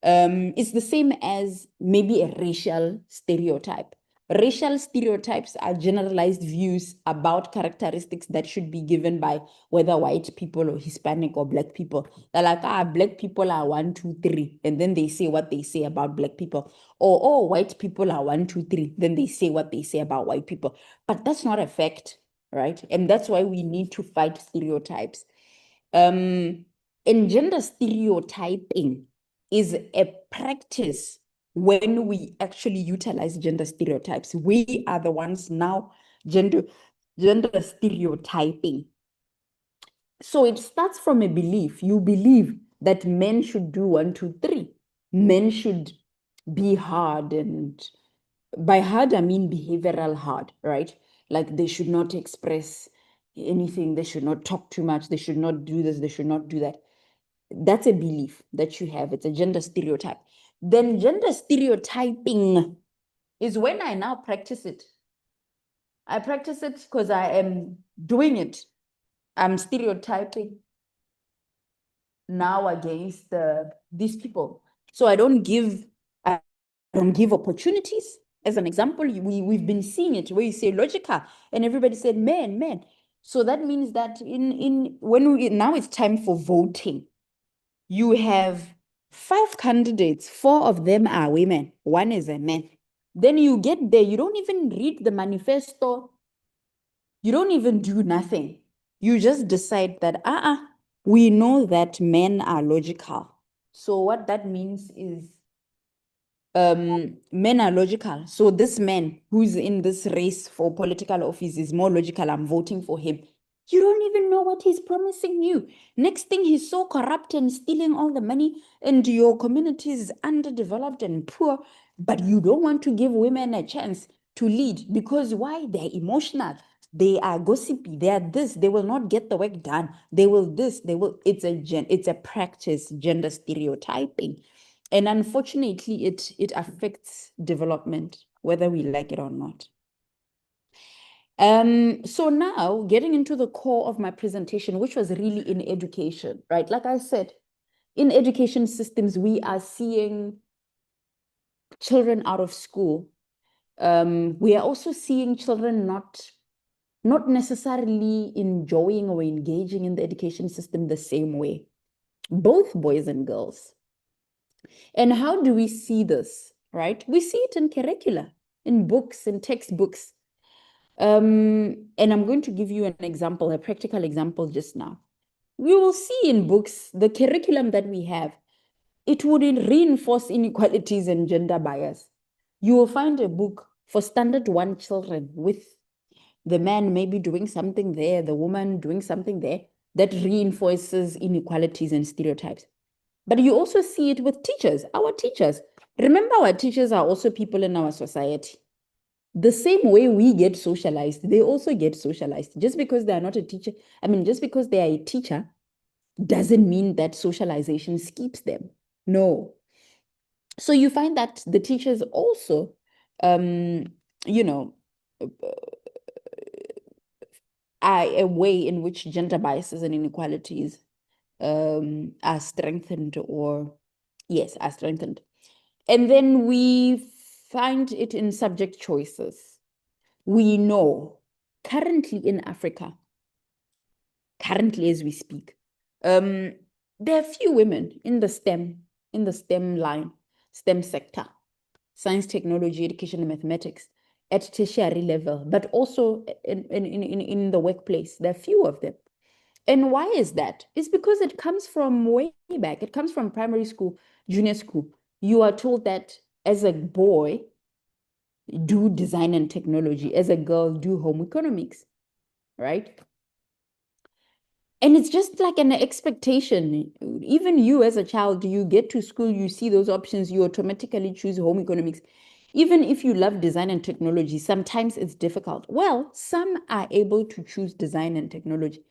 It's the same as maybe a racial stereotype. Racial stereotypes are generalized views about characteristics that should be given by whether white people or Hispanic or Black people. They're like, Black people are 1, 2, 3, and then they say what they say about Black people. Or, oh, white people are 1, 2, 3, then they say what they say about white people. But that's not a fact, right? And that's why we need to fight stereotypes. And gender stereotyping is a practice when we actually utilize gender stereotypes. We are the ones now gender stereotyping. So it starts from a belief. You believe that men should do 1, 2, 3. Men should be hard, and by hard, I mean behavioral hard, right? Like they should not express anything. They should not talk too much. They should not do this. They should not do that. That's a belief that you have. It's a gender stereotype. Then gender stereotyping is when I now practice it. I practice it because I am doing it. I'm stereotyping now against these people. So I don't give opportunities. As an example, we've been seeing it where you say logical and everybody said men. So that means that now it's time for voting. You have 5 candidates, 4 of them are women, 1 is a man. Then you get there, you don't even read the manifesto. You don't even do nothing. You just decide that, we know that men are logical. So what that means is men are logical. So this man who's in this race for political office is more logical. I'm voting for him. You don't even know what he's promising you. Next thing, he's so corrupt and stealing all the money, and your community is underdeveloped and poor, but you don't want to give women a chance to lead because why? They're emotional. They are gossipy. They are this. They will not get the work done. They will this. They will. It's a practice, gender stereotyping. And unfortunately, it affects development, whether we like it or not. So now getting into the core of my presentation, which was really in education, right? Like I said, in education systems, we are seeing children out of school. We are also seeing children not necessarily enjoying or engaging in the education system the same way, both boys and girls. And how do we see this, right? We see it in curricula, in books, in textbooks. And I'm going to give you an example, a practical example just now. We will see in books, the curriculum that we have, it would reinforce inequalities and gender bias. You will find a book for standard 1 children with the man maybe doing something there, the woman doing something there, that reinforces inequalities and stereotypes. But you also see it with teachers, our teachers. Remember, our teachers are also people in our society. The same way we get socialized, they also get socialized. Just because they are not a teacher, just because they are a teacher, doesn't mean that socialization skips them. No. So you find that the teachers also, you know, are a way in which gender biases and inequalities are strengthened are strengthened. And then we find it in subject choices. We know currently in Africa, currently as we speak, there are few women in the STEM line, STEM sector, science, technology, education, and mathematics at tertiary level, but also in the workplace. There are few of them. And why is that? It's because it comes from way back. It comes from primary school, junior school. You are told that as a boy, do design and technology. As a girl, do home economics, right? And it's just like an expectation. Even you as a child, you get to school, you see those options, you automatically choose home economics. Even if you love design and technology, sometimes it's difficult. Well, some are able to choose design and technology.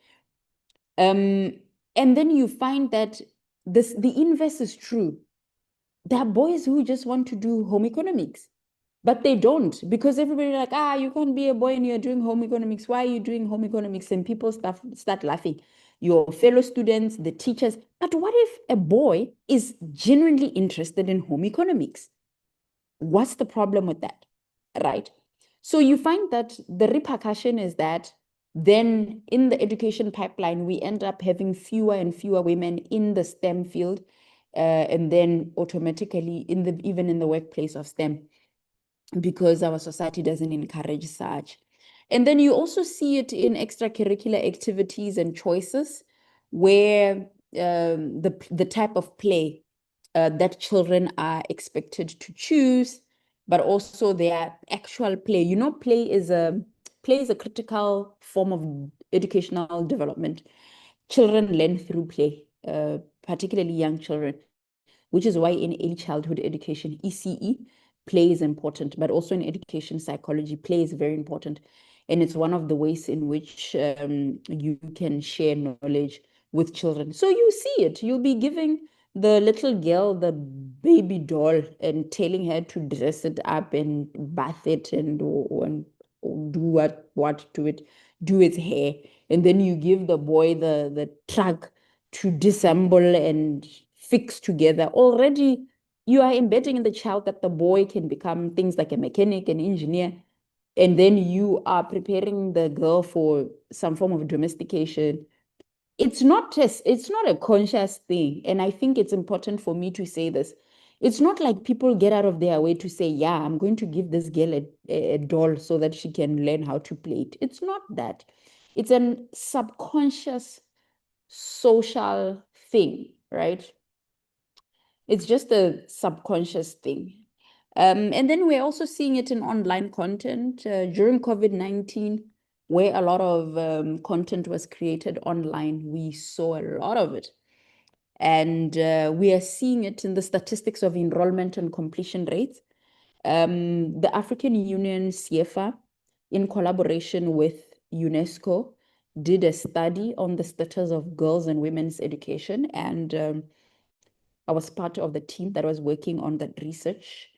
And then you find that the inverse is true. There are boys who just want to do home economics, but they don't, because everybody like, you can't be a boy and you're doing home economics. Why are you doing home economics? And people start laughing. Your fellow students, the teachers. But what if a boy is genuinely interested in home economics? What's the problem with that, right? So you find that the repercussion is that then in the education pipeline, we end up having fewer and fewer women in the STEM field, and then automatically even in the workplace of STEM, because our society doesn't encourage such. And then you also see it in extracurricular activities and choices, where the type of play that children are expected to choose, but also their actual play. You know, play is a critical form of educational development. Children learn through play, particularly young children, which is why in early childhood education, ECE, play is important, but also in education psychology, play is very important. And it's one of the ways in which you can share knowledge with children. So you see it, you'll be giving the little girl the baby doll and telling her to dress it up and bath it and do what to it, do its hair. And then you give the boy the truck to disassemble and fix together. Already you are embedding in the child that the boy can become things like a mechanic, an engineer. And then you are preparing the girl for some form of domestication. It's not a conscious thing. And I think it's important for me to say this. It's not like people get out of their way to say, yeah, I'm going to give this girl a doll so that she can learn how to play it. It's not that. It's a subconscious social thing, right? It's just a subconscious thing. And then we're also seeing it in online content during COVID-19, where a lot of content was created online. We saw a lot of it. And we are seeing it in the statistics of enrollment and completion rates. The African Union, CIEFFA, in collaboration with UNESCO, did a study on the status of girls and women's education. And I was part of the team that was working on that research.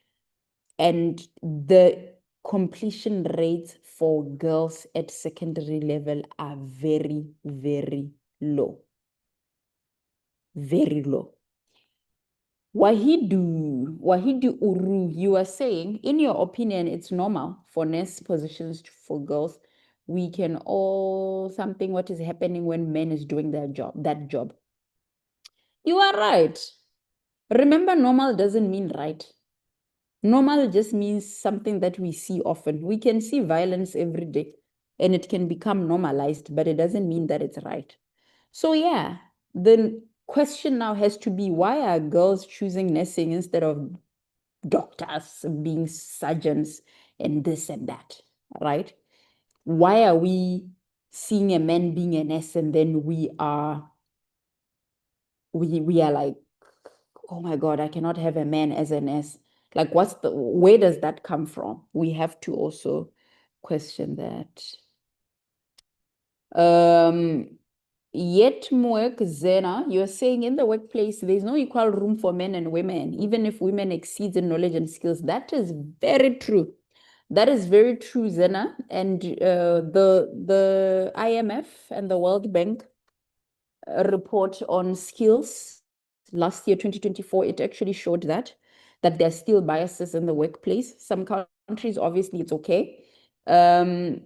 And the completion rates for girls at secondary level are very, very low. Very low. Wahidu Uru, you are saying, in your opinion, it's normal for nurse positions for girls. We can all something what is happening when men is doing that job. You are right. Remember, normal doesn't mean right. Normal just means something that we see often. We can see violence every day and it can become normalized, but it doesn't mean that it's right. So yeah, the question now has to be, why are girls choosing nursing instead of doctors, being surgeons, and this and that, right? Why are we seeing a man being a nurse and then we are like, oh my God, I cannot have a man as a nurse. Like, where does that come from? We have to also question that. Yet Muek Zena, you're saying in the workplace, there's no equal room for men and women, even if women exceed in knowledge and skills. That is very true. That is very true, Zena. And the IMF and the World Bank report on skills last year, 2024, it actually showed that there's still biases in the workplace. Some countries, obviously, it's okay. There's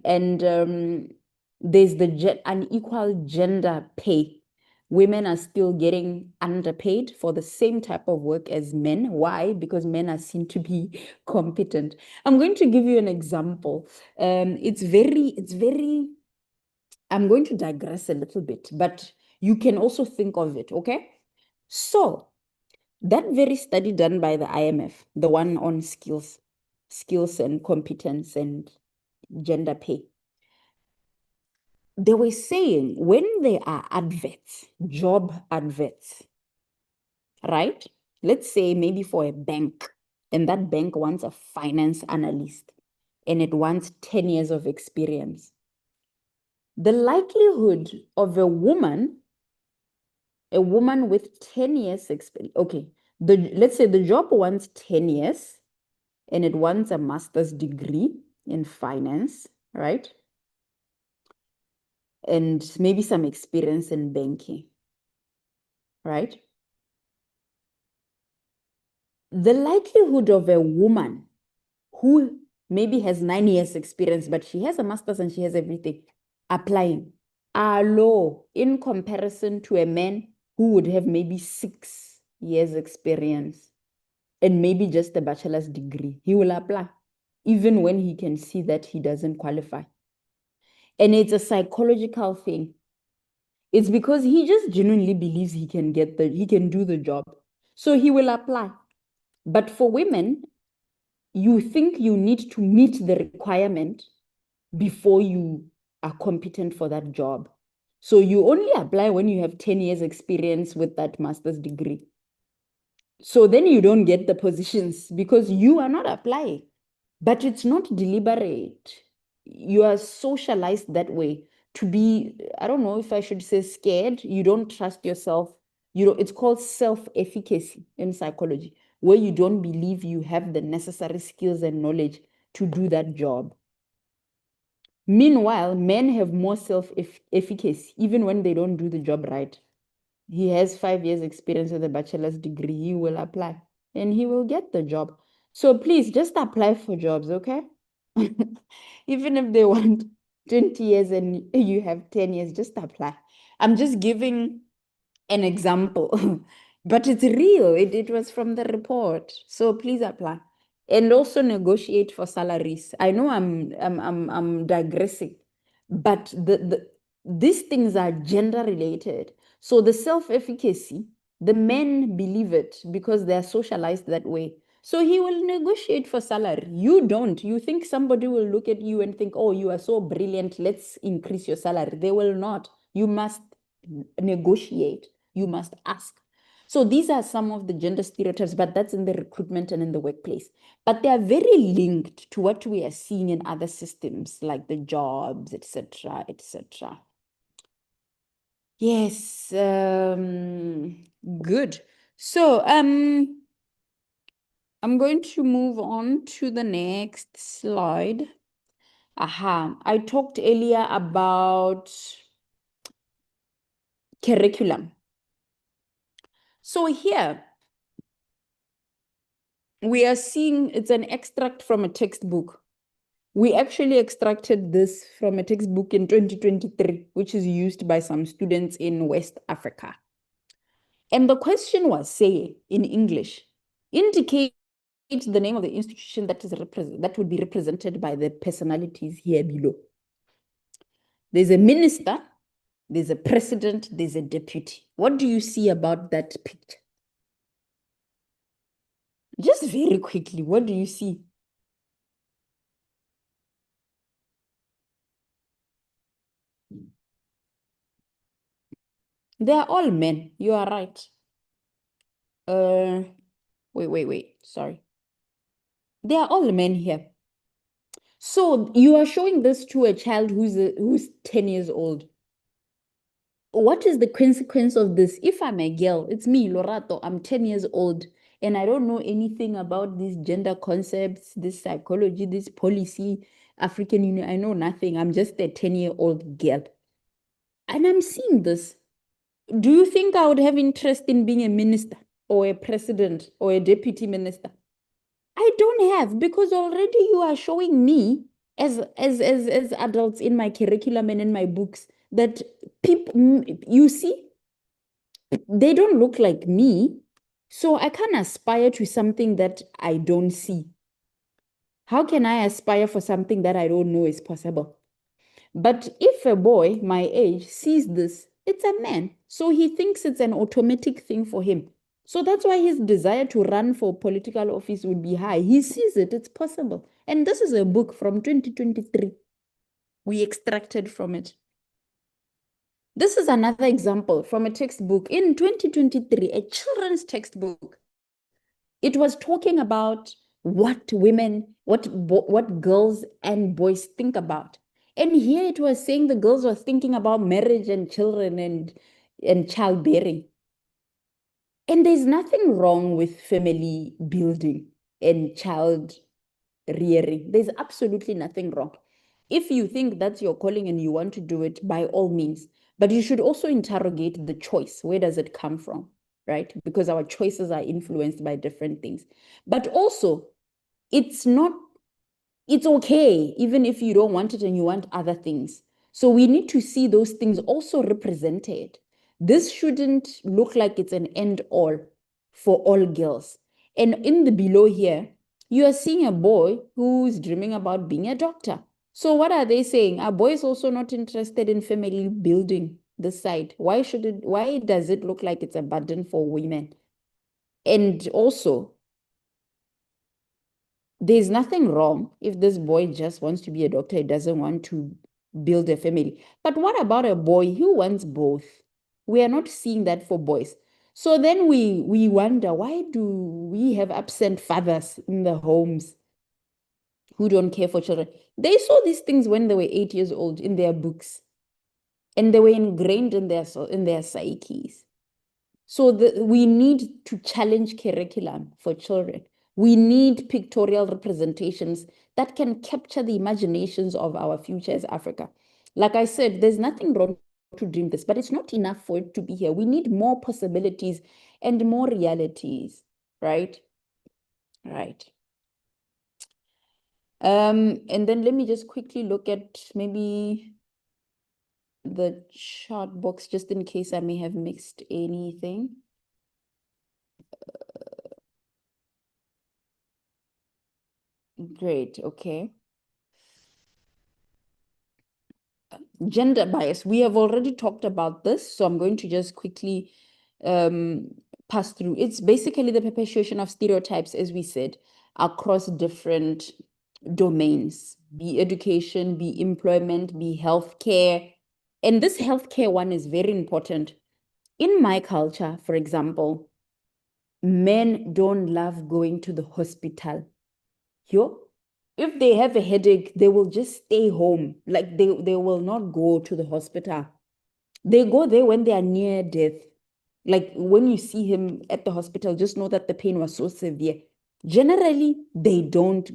the unequal gender pay. Women are still getting underpaid for the same type of work as men. Why? Because men are seen to be competent. I'm going to give you an example. I'm going to digress a little bit, but you can also think of it, okay? So that very study done by the IMF, the one on skills and competence and gender pay, they were saying when there are adverts, job adverts, right? Let's say maybe for a bank, and that bank wants a finance analyst, and it wants 10 years of experience. The likelihood of a woman with 10 years experience, okay, let's say the job wants 10 years, and it wants a master's degree in finance, right? And maybe some experience in banking, right? The likelihood of a woman who maybe has 9 years experience, but she has a master's and she has everything, applying are low in comparison to a man who would have maybe 6 years experience and maybe just a bachelor's degree. He will apply even when he can see that he doesn't qualify. And it's a psychological thing. It's because he just genuinely believes he can do the job. So he will apply. But for women, you think you need to meet the requirement before you are competent for that job. So you only apply when you have 10 years experience with that master's degree. So then you don't get the positions because you are not applying. But it's not deliberate. You are socialized that way to be, I don't know if I should say scared. You don't trust yourself. It's called self-efficacy in psychology, where you don't believe you have the necessary skills and knowledge to do that job. Meanwhile, men have more self-efficacy, even when they don't do the job right. He has 5 years experience with a bachelor's degree. He will apply and he will get the job. So please just apply for jobs, okay? Even if they want 20 years and you have 10 years, just apply. I'm just giving an example, but it's real. It was from the report. So please apply. And also negotiate for salaries. I know I'm digressing, but these things are gender related. So the self-efficacy, the men believe it because they're socialized that way. So he will negotiate for salary. You don't. You think somebody will look at you and think, oh, you are so brilliant, let's increase your salary. They will not. You must negotiate. You must ask. So these are some of the gender stereotypes, but that's in the recruitment and in the workplace. But they are very linked to what we are seeing in other systems, like the jobs, etc., etc. Yes, good. So I'm going to move on to the next slide. Aha, I talked earlier about curriculum. So here, we are seeing it's an extract from a textbook. We actually extracted this from a textbook in 2023, which is used by some students in West Africa. And the question was saying in English, indicate the name of the institution that would be represented by the personalities here below. There's a minister, there's a president, there's a deputy. What do you see about that picture? Just very quickly, what do you see? They are all men. You are right. Wait. Sorry. They are all men here. So you are showing this to a child who's 10 years old. What is the consequence of this? If I'm a girl, it's me, Lorato, I'm 10 years old, and I don't know anything about these gender concepts, this psychology, this policy, African Union. I know nothing. I'm just a 10-year-old girl. And I'm seeing this. Do you think I would have interest in being a minister or a president or a deputy minister? I don't have, because already you are showing me as adults in my curriculum and in my books that people, you see, they don't look like me. So I can't aspire to something that I don't see. How can I aspire for something that I don't know is possible? But if a boy my age sees this, it's a man. So he thinks it's an automatic thing for him. So that's why his desire to run for political office would be high. He sees it, it's possible. And this is a book from 2023. We extracted from it. This is another example from a textbook in 2023, a children's textbook. It was talking about what women, what girls and boys think about. And here it was saying the girls were thinking about marriage and children and childbearing. And there's nothing wrong with family building and child rearing. There's absolutely nothing wrong. If you think that's your calling and you want to do it, by all means. But you should also interrogate the choice. Where does it come from? Right? Because our choices are influenced by different things. But also, it's okay, even if you don't want it and you want other things. So we need to see those things also represented. This shouldn't look like it's an end all for all girls. And in the below here, you are seeing a boy who's dreaming about being a doctor. So what are they saying? Are boys also not interested in family building this side? Why does it look like it's a burden for women? And also, there's nothing wrong if this boy just wants to be a doctor, he doesn't want to build a family. But what about a boy who wants both? We are not seeing that for boys. So then we wonder, why do we have absent fathers in the homes who don't care for children? They saw these things when they were 8 years old in their books, and they were ingrained in their psyches. So we need to challenge curriculum for children. We need pictorial representations that can capture the imaginations of our future as Africa. Like I said, there's nothing wrong to dream this, but it's not enough for it to be here. We need more possibilities and more realities, right? Right. And then let me just quickly look at maybe the chart box, just in case I may have mixed anything. Great, okay. Gender bias, we have already talked about this, so I'm going to just quickly pass through. It's basically the perpetuation of stereotypes, as we said, across different domains, be education, be employment, be healthcare. And this healthcare one is very important. In my culture, for example, men don't love going to the hospital. If they have a headache, they will just stay home. Like they will not go to the hospital. They go there when they are near death. Like when you see him at the hospital, just know that the pain was so severe. Generally, they don't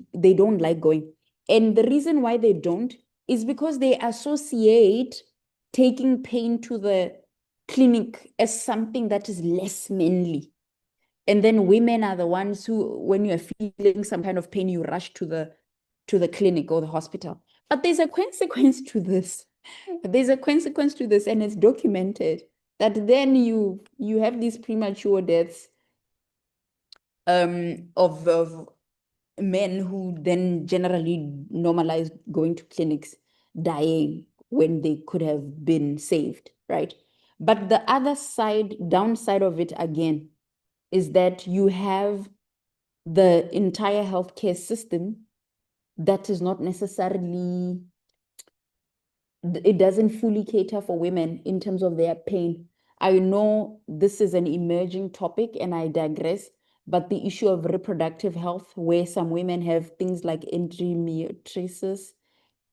like going. And the reason why they don't is because they associate taking pain to the clinic as something that is less manly. And then women are the ones who, when you're feeling some kind of pain, you rush to the clinic or the hospital. But there's a consequence to this. There's a consequence to this, and it's documented that then you have these premature deaths of men who then generally normalize going to clinics, dying when they could have been saved, right? But the other side, downside of it again, is that you have the entire healthcare system that is not necessarily, it doesn't fully cater for women in terms of their pain. I know this is an emerging topic and I digress, but the issue of reproductive health, where some women have things like endometriosis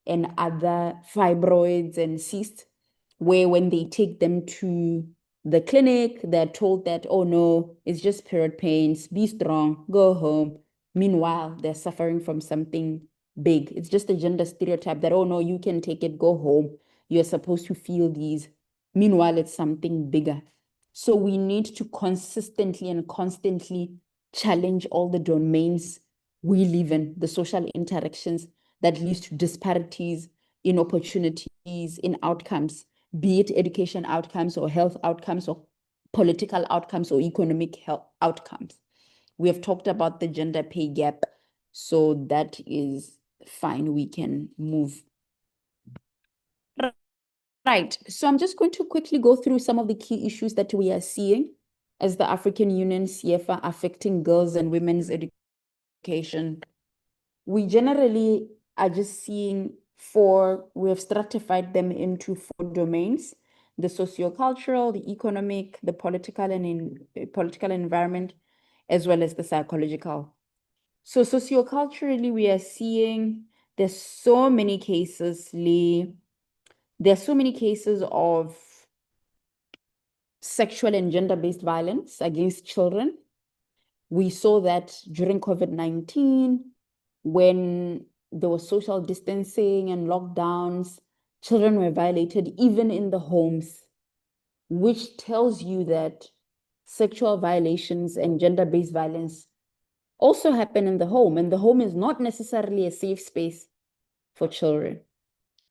and other fibroids and cysts, where when they take them to the clinic, they're told that, oh no, it's just period pains, be strong, go home. Meanwhile, they're suffering from something big. It's just a gender stereotype that, oh no, you can take it, go home. You're supposed to feel these. Meanwhile, it's something bigger. So we need to consistently and constantly challenge all the domains we live in, the social interactions that leads to disparities in opportunities, in outcomes, be it education outcomes or health outcomes or political outcomes or economic health outcomes. We have talked about the gender pay gap, so that is fine. We can move. Right. So I'm just going to quickly go through some of the key issues that we are seeing as the African Union CIEFFA affecting girls and women's education. We generally are just seeing we have stratified them into 4 domains. the sociocultural, the economic, the political and political environment, as well as the psychological. So socioculturally, we are seeing there's so many cases, Lee. There's so many cases of sexual and gender-based violence against children. We saw that during COVID-19, when there was social distancing and lockdowns, children were violated even in the homes, which tells you that sexual violations and gender-based violence also happen in the home, and the home is not necessarily a safe space for children.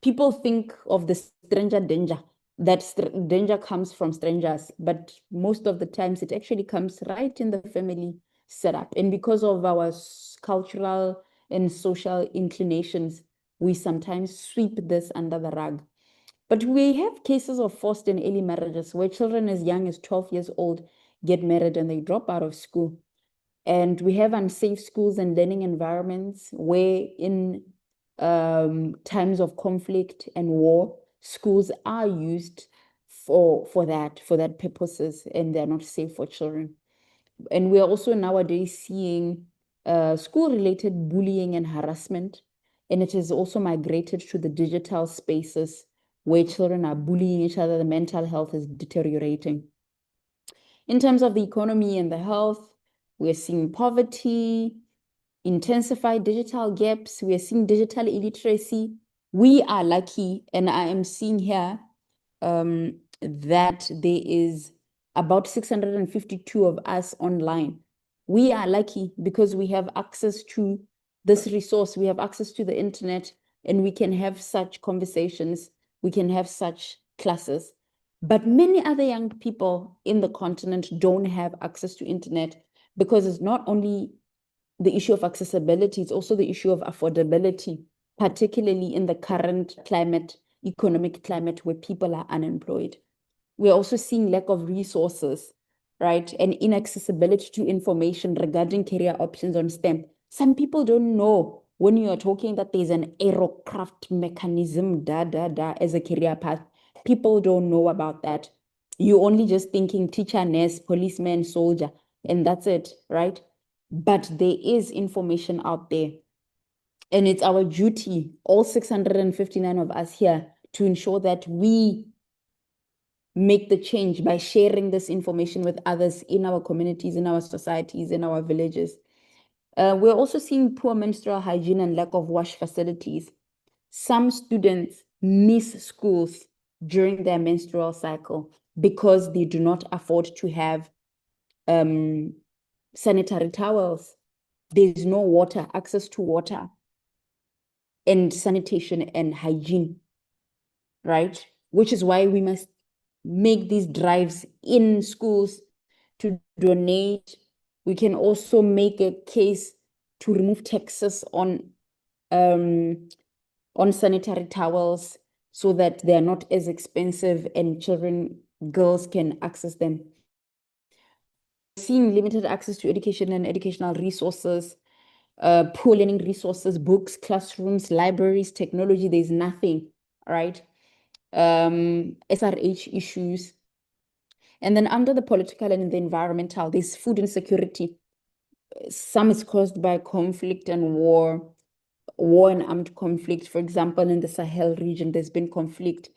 People think of the stranger danger, that danger comes from strangers, but most of the times it actually comes right in the family setup. And because of our cultural and social inclinations, we sometimes sweep this under the rug. But we have cases of forced and early marriages where children as young as 12 years old get married and they drop out of school. And we have unsafe schools and learning environments where in times of conflict and war, schools are used for that purposes, and they're not safe for children. And we're also nowadays seeing school-related bullying and harassment, and it has also migrated to the digital spaces where children are bullying each other, the mental health is deteriorating. In terms of the economy and the health, we're seeing poverty, intensified digital gaps, we are seeing digital illiteracy. We are lucky, and I am seeing here that there is about 652 of us online. We are lucky because we have access to this resource, we have access to the internet, and we can have such conversations, we can have such classes. But many other young people in the continent don't have access to internet because it's not only the issue of accessibility, it's also the issue of affordability, particularly in the current climate, economic climate where people are unemployed. We're also seeing lack of resources, right? And inaccessibility to information regarding career options on STEM. Some people don't know when you are talking that there's an aerocraft mechanism, as a career path. People don't know about that. You're only just thinking teacher, nurse, policeman, soldier, and that's it, right? But there is information out there. And it's our duty, all 659 of us here, to ensure that we make the change by sharing this information with others in our communities, in our societies, in our villages. We're also seeing poor menstrual hygiene and lack of wash facilities. Some students miss schools during their menstrual cycle because they do not afford to have sanitary towels. There's no water, access to water and sanitation and hygiene, right? Which is why we must make these drives in schools to donate. We can also make a case to remove taxes on sanitary towels so that they're not as expensive and girls can access them. Seeing limited access to education and educational resources, poor learning resources, books, classrooms, libraries, technology, there's nothing, right? SRH issues. And then under the political and the environmental, there's food insecurity. Some is caused by conflict and war and armed conflict. For example, in the Sahel region, there's been conflict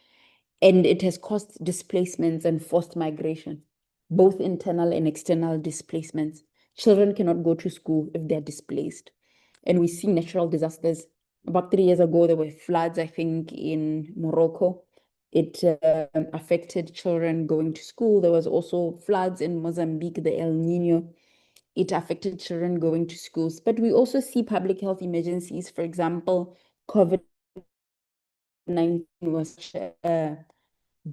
and it has caused displacements and forced migration, both internal and external displacements. Children cannot go to school if they're displaced. And we see natural disasters. About 3 years ago, there were floods, I think, in Morocco. It affected children going to school. There was also floods in Mozambique, the El Nino. It affected children going to schools. But we also see public health emergencies. For example, COVID-19 was such a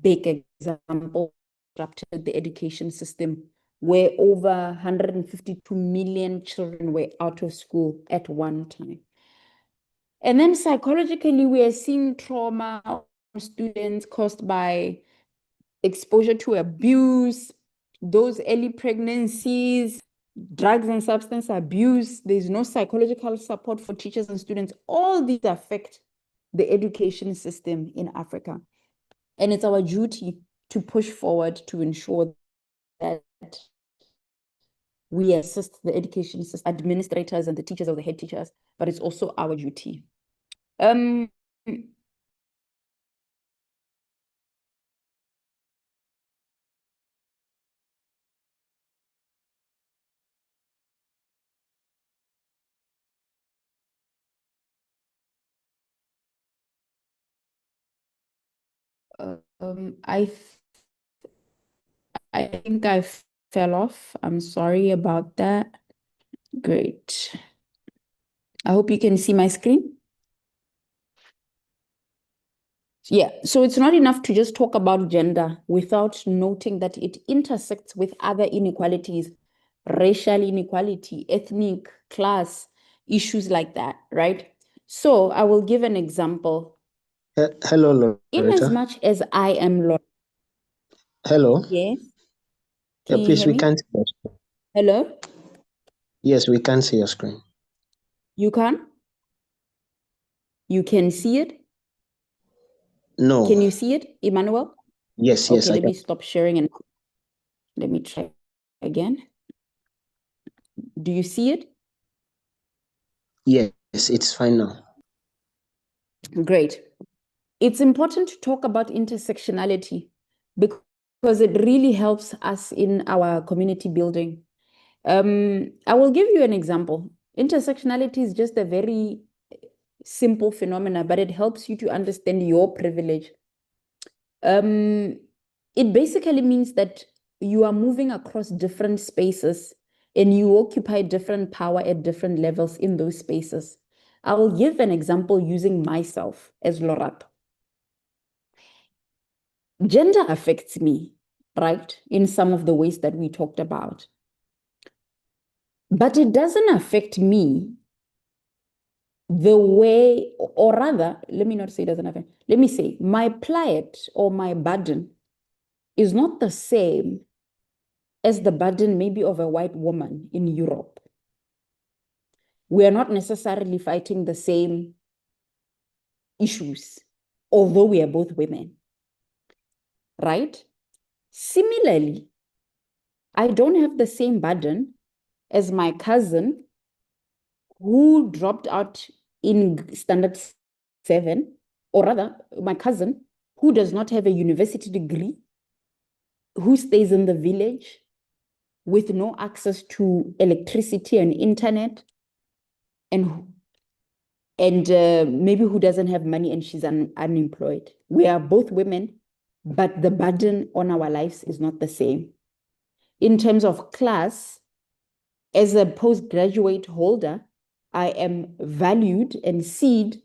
big example, disrupted the education system, where over 152 million children were out of school at one time. And then psychologically, we are seeing trauma on students caused by exposure to abuse, those early pregnancies, drugs and substance abuse. There's no psychological support for teachers and students. All these affect the education system in Africa. And it's our duty to push forward to ensure that we assist the education system, administrators and the teachers or the head teachers, but it's also our duty. I think I fell off. I'm sorry about that. Great. I hope you can see my screen. Yeah, so it's not enough to just talk about gender without noting that it intersects with other inequalities, racial inequality, ethnic, class, issues like that, right? So I will give an example. Hello, Loretta. In as much as I am Loretta. Hello. Yes. Yeah, Can you please, hear we me? can't see your screen. Hello? Yes, we can see your screen. You can? You can see it? No. Can you see it, Emmanuel? Yes, Okay, yes, I let me can. stop sharing and let me try again. Do you see it? Yes, it's fine now. Great. It's important to talk about intersectionality because it really helps us in our community building. I will give you an example. Intersectionality is just a very simple phenomena, but it helps you to understand your privilege. It basically means that you are moving across different spaces and you occupy different power at different levels in those spaces. I will give an example using myself as Lorato. Gender affects me, right, in some of the ways that we talked about. But it doesn't affect me the way, or rather, let me not say it doesn't affect, let me say my plight or my burden is not the same as the burden maybe of a white woman in Europe. We are not necessarily fighting the same issues, although we are both women, right? Similarly, I don't have the same burden as my cousin who dropped out in standard 7, or rather, my cousin who does not have a university degree, who stays in the village with no access to electricity and internet, and maybe who doesn't have money and she's unemployed. We are both women, but the burden on our lives is not the same. In terms of class, as a postgraduate holder, I am valued and seen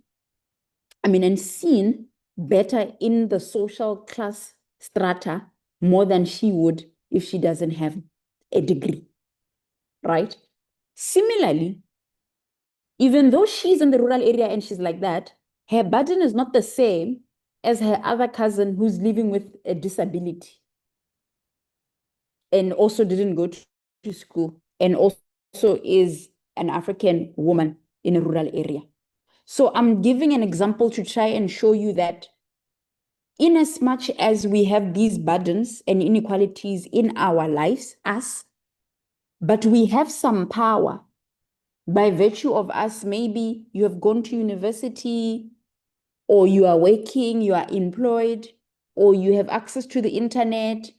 better in the social class strata more than she would if she doesn't have a degree, right? Similarly, even though she's in the rural area and she's like that, her burden is not the same as her other cousin who's living with a disability and also didn't go to school and also is an African woman in a rural area. So I'm giving an example to try and show you that in as much as we have these burdens and inequalities in our lives, but we have some power by virtue of us, maybe you have gone to university, or you are working, you are employed, or you have access to the internet,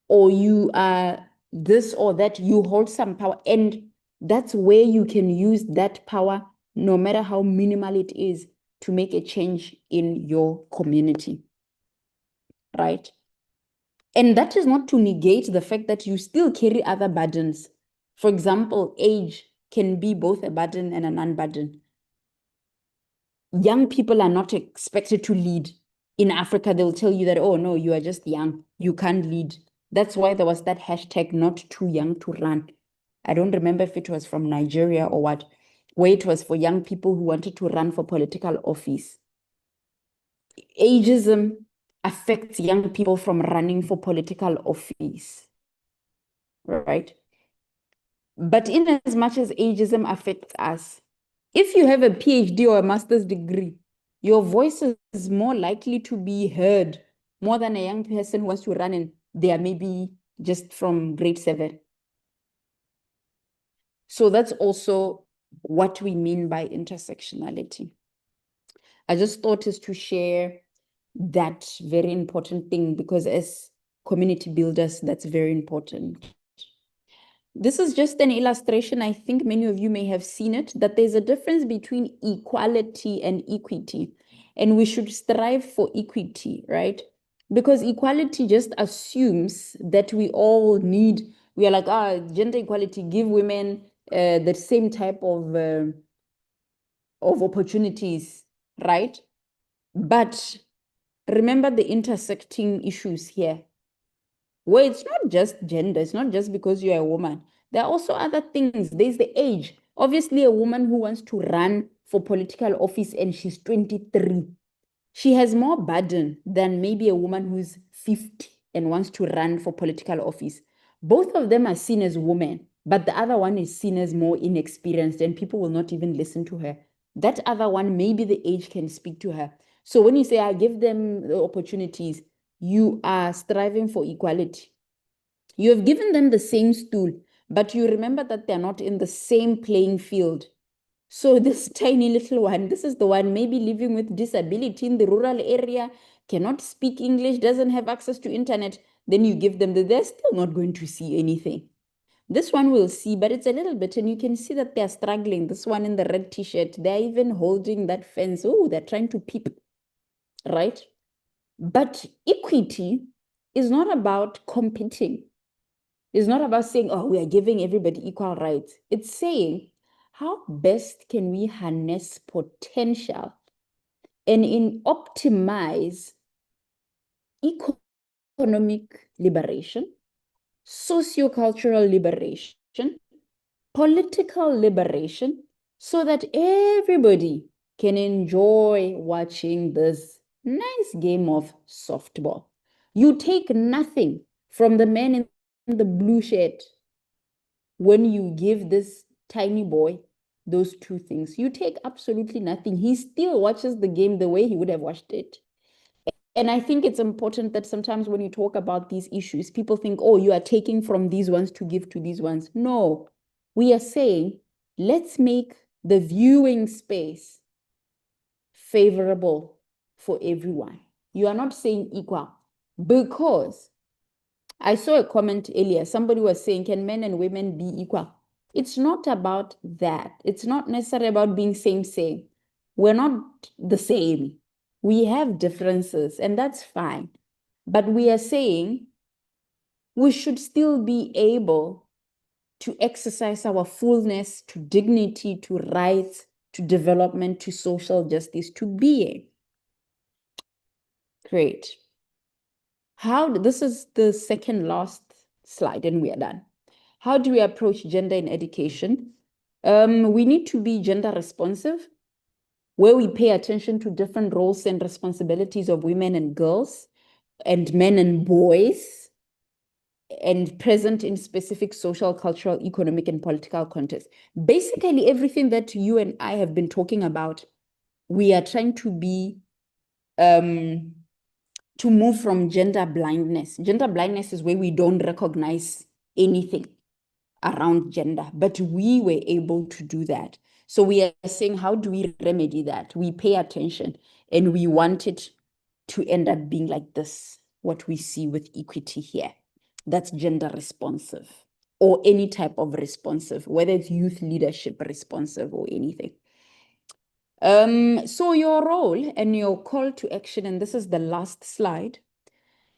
or you are this or that, you hold some power. And that's where you can use that power, no matter how minimal it is, to make a change in your community, right? And that is not to negate the fact that you still carry other burdens. For example, age can be both a burden and a non-burden. Young people are not expected to lead. In Africa, they'll tell you that, oh, no, you are just young. You can't lead. That's why there was that hashtag, not too young to run. I don't remember if it was from Nigeria or what, where it was for young people who wanted to run for political office. Ageism affects young people from running for political office, right? But in as much as ageism affects us, if you have a PhD or a master's degree, your voice is more likely to be heard more than a young person who wants to run and they are maybe just from grade 7. So that's also what we mean by intersectionality. I just thought is to share that very important thing, because as community builders, that's very important. This is just an illustration. I think many of you may have seen it, that there's a difference between equality and equity, and we should strive for equity, right? Because equality just assumes that we all need, we are like, gender equality, give women the same type of opportunities, right? But remember the intersecting issues here, where it's not just gender, it's not just because you're a woman. There are also other things. There's the age. Obviously, a woman who wants to run for political office and she's 23, she has more burden than maybe a woman who's 50 and wants to run for political office. Both of them are seen as women, but the other one is seen as more inexperienced and people will not even listen to her. That other one, maybe the age can speak to her. So when you say, I give them the opportunities, you are striving for equality. You have given them the same stool, but you remember that they're not in the same playing field. So this tiny little one, this is the one maybe living with disability in the rural area, cannot speak English, doesn't have access to internet, then you give them they're still not going to see anything. This one will see, but it's a little bit, and you can see that they're struggling. This one in the red t-shirt, they're even holding that fence. Oh, they're trying to peep, right? But equity is not about competing. It's not about saying, oh, we are giving everybody equal rights. It's saying, how best can we harness potential and optimize economic liberation, sociocultural liberation, political liberation, so that everybody can enjoy watching this nice game of softball. You take nothing from the man in the blue shirt when you give this tiny boy those two things. You take absolutely nothing. He still watches the game the way he would have watched it. And I think it's important that sometimes when you talk about these issues, people think, oh, you are taking from these ones to give to these ones. No, we are saying, let's make the viewing space favorable for everyone. You are not saying equal, because I saw a comment earlier. Somebody was saying, can men and women be equal? It's not about that. It's not necessarily about being same. We're not the same. We have differences, and that's fine. But we are saying we should still be able to exercise our fullness, to dignity, to rights, to development, to social justice, to being. Great. This is the second last slide and we are done. How do we approach gender in education? We need to be gender responsive, where we pay attention to different roles and responsibilities of women and girls and men and boys, and present in specific social, cultural, economic, and political contexts. Basically, everything that you and I have been talking about, we are trying to be to move from gender blindness. Gender blindness is where we don't recognize anything around gender, but we were able to do that. So we are saying, how do we remedy that? We pay attention, and we want it to end up being like this, what we see with equity here. That's gender responsive, or any type of responsive, whether it's youth leadership responsive or anything. So your role and your call to action, and this is the last slide,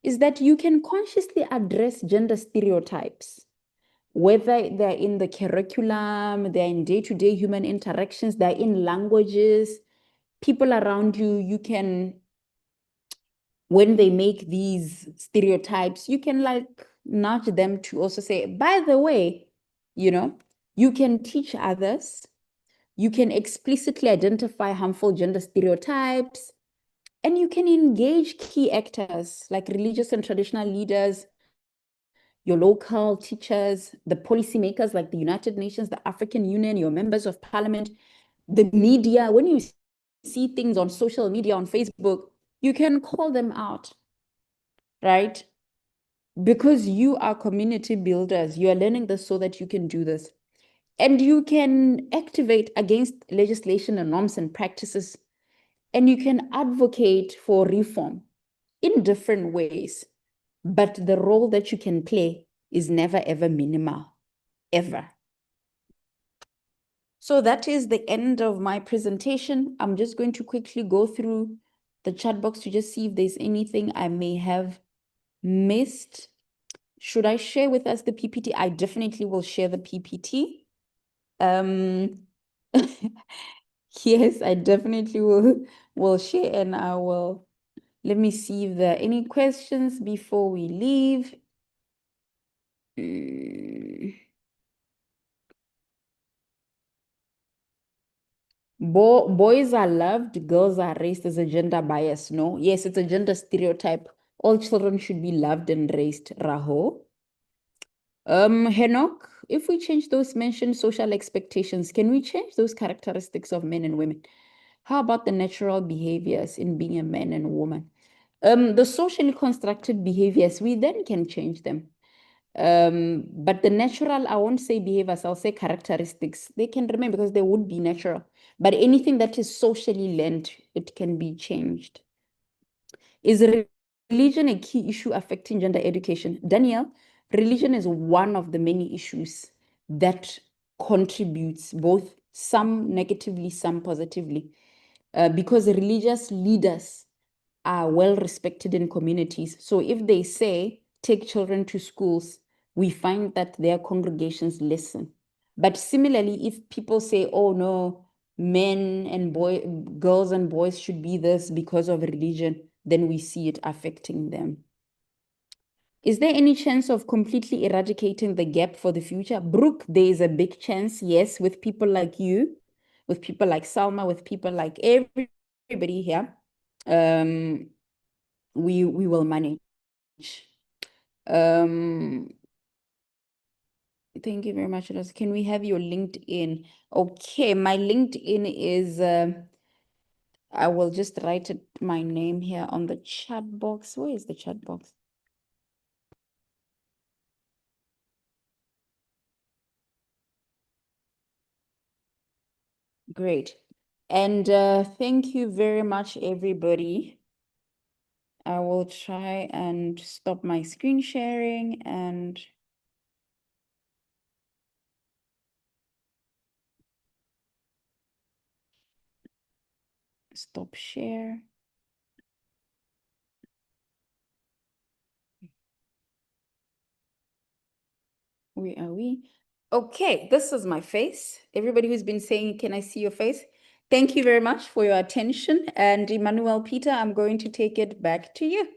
is that you can consciously address gender stereotypes, whether they're in the curriculum, they're in day-to-day human interactions, they're in languages, people around you, you can, when they make these stereotypes, you can like nudge them to also say, by the way, you can teach others. You can explicitly identify harmful gender stereotypes, and you can engage key actors like religious and traditional leaders, your local teachers, the policymakers like the United Nations, the African Union, your members of parliament, the media. When you see things on social media, on Facebook, you can call them out. right? Because you are community builders, you are learning this so that you can do this. And you can activate against legislation and norms and practices, and you can advocate for reform in different ways. But the role that you can play is never, ever minimal, ever. So that is the end of my presentation. I'm just going to quickly go through the chat box to just see if there's anything I may have missed. Should I share with us the PPT? I definitely will share the PPT. Yes, I definitely will share, and I will, let me see if there are any questions before we leave. Boys are loved, girls are raised as a gender bias. No, yes, it's a gender stereotype. All children should be loved and raised, Raho. Henok, if we change those mentioned social expectations, can we change those characteristics of men and women? How about the natural behaviors in being a man and a woman? The socially constructed behaviors, we then can change them. But the natural, I won't say behaviors, I'll say characteristics. They can remain because they would be natural. But anything that is socially learned, it can be changed. Is religion a key issue affecting gender education? Daniel, religion is one of the many issues that contributes, both some negatively, some positively, because religious leaders are well respected in communities. So if they say, take children to schools, we find that their congregations listen. But similarly, if people say, oh no, men and girls and boys should be this because of religion, then we see it affecting them. Is there any chance of completely eradicating the gap for the future? Brooke, there is a big chance, yes, with people like you, with people like Salma, with people like everybody here. We will manage. Thank you very much. Can we have your LinkedIn? Okay, my LinkedIn is, I will just write my name here on the chat box. Where is the chat box? Great. And thank you very much, everybody. I will try and stop my screen sharing and stop share. Where are we? Okay, this is my face. Everybody who's been saying, can I see your face? Thank you very much for your attention. And Emmanuel Peter, I'm going to take it back to you.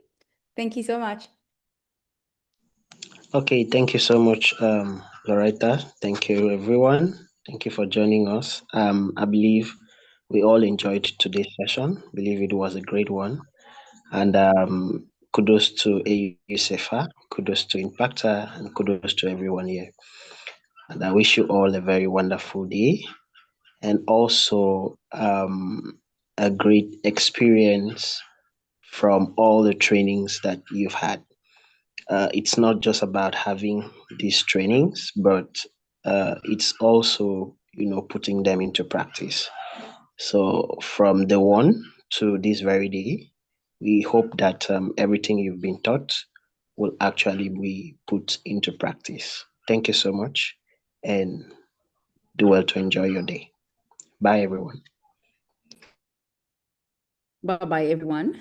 Thank you so much. Okay, thank you so much, Loretta. Thank you, everyone. Thank you for joining us. I believe we all enjoyed today's session. I believe it was a great one. And kudos to AU-CIEFFA, kudos to Impactor, and kudos to everyone here. And I wish you all a very wonderful day, and also a great experience from all the trainings that you've had. It's not just about having these trainings, but it's also, putting them into practice. So from the one to this very day, we hope that everything you've been taught will actually be put into practice. Thank you so much, and do well to enjoy your day. Bye, everyone. Bye-bye, everyone.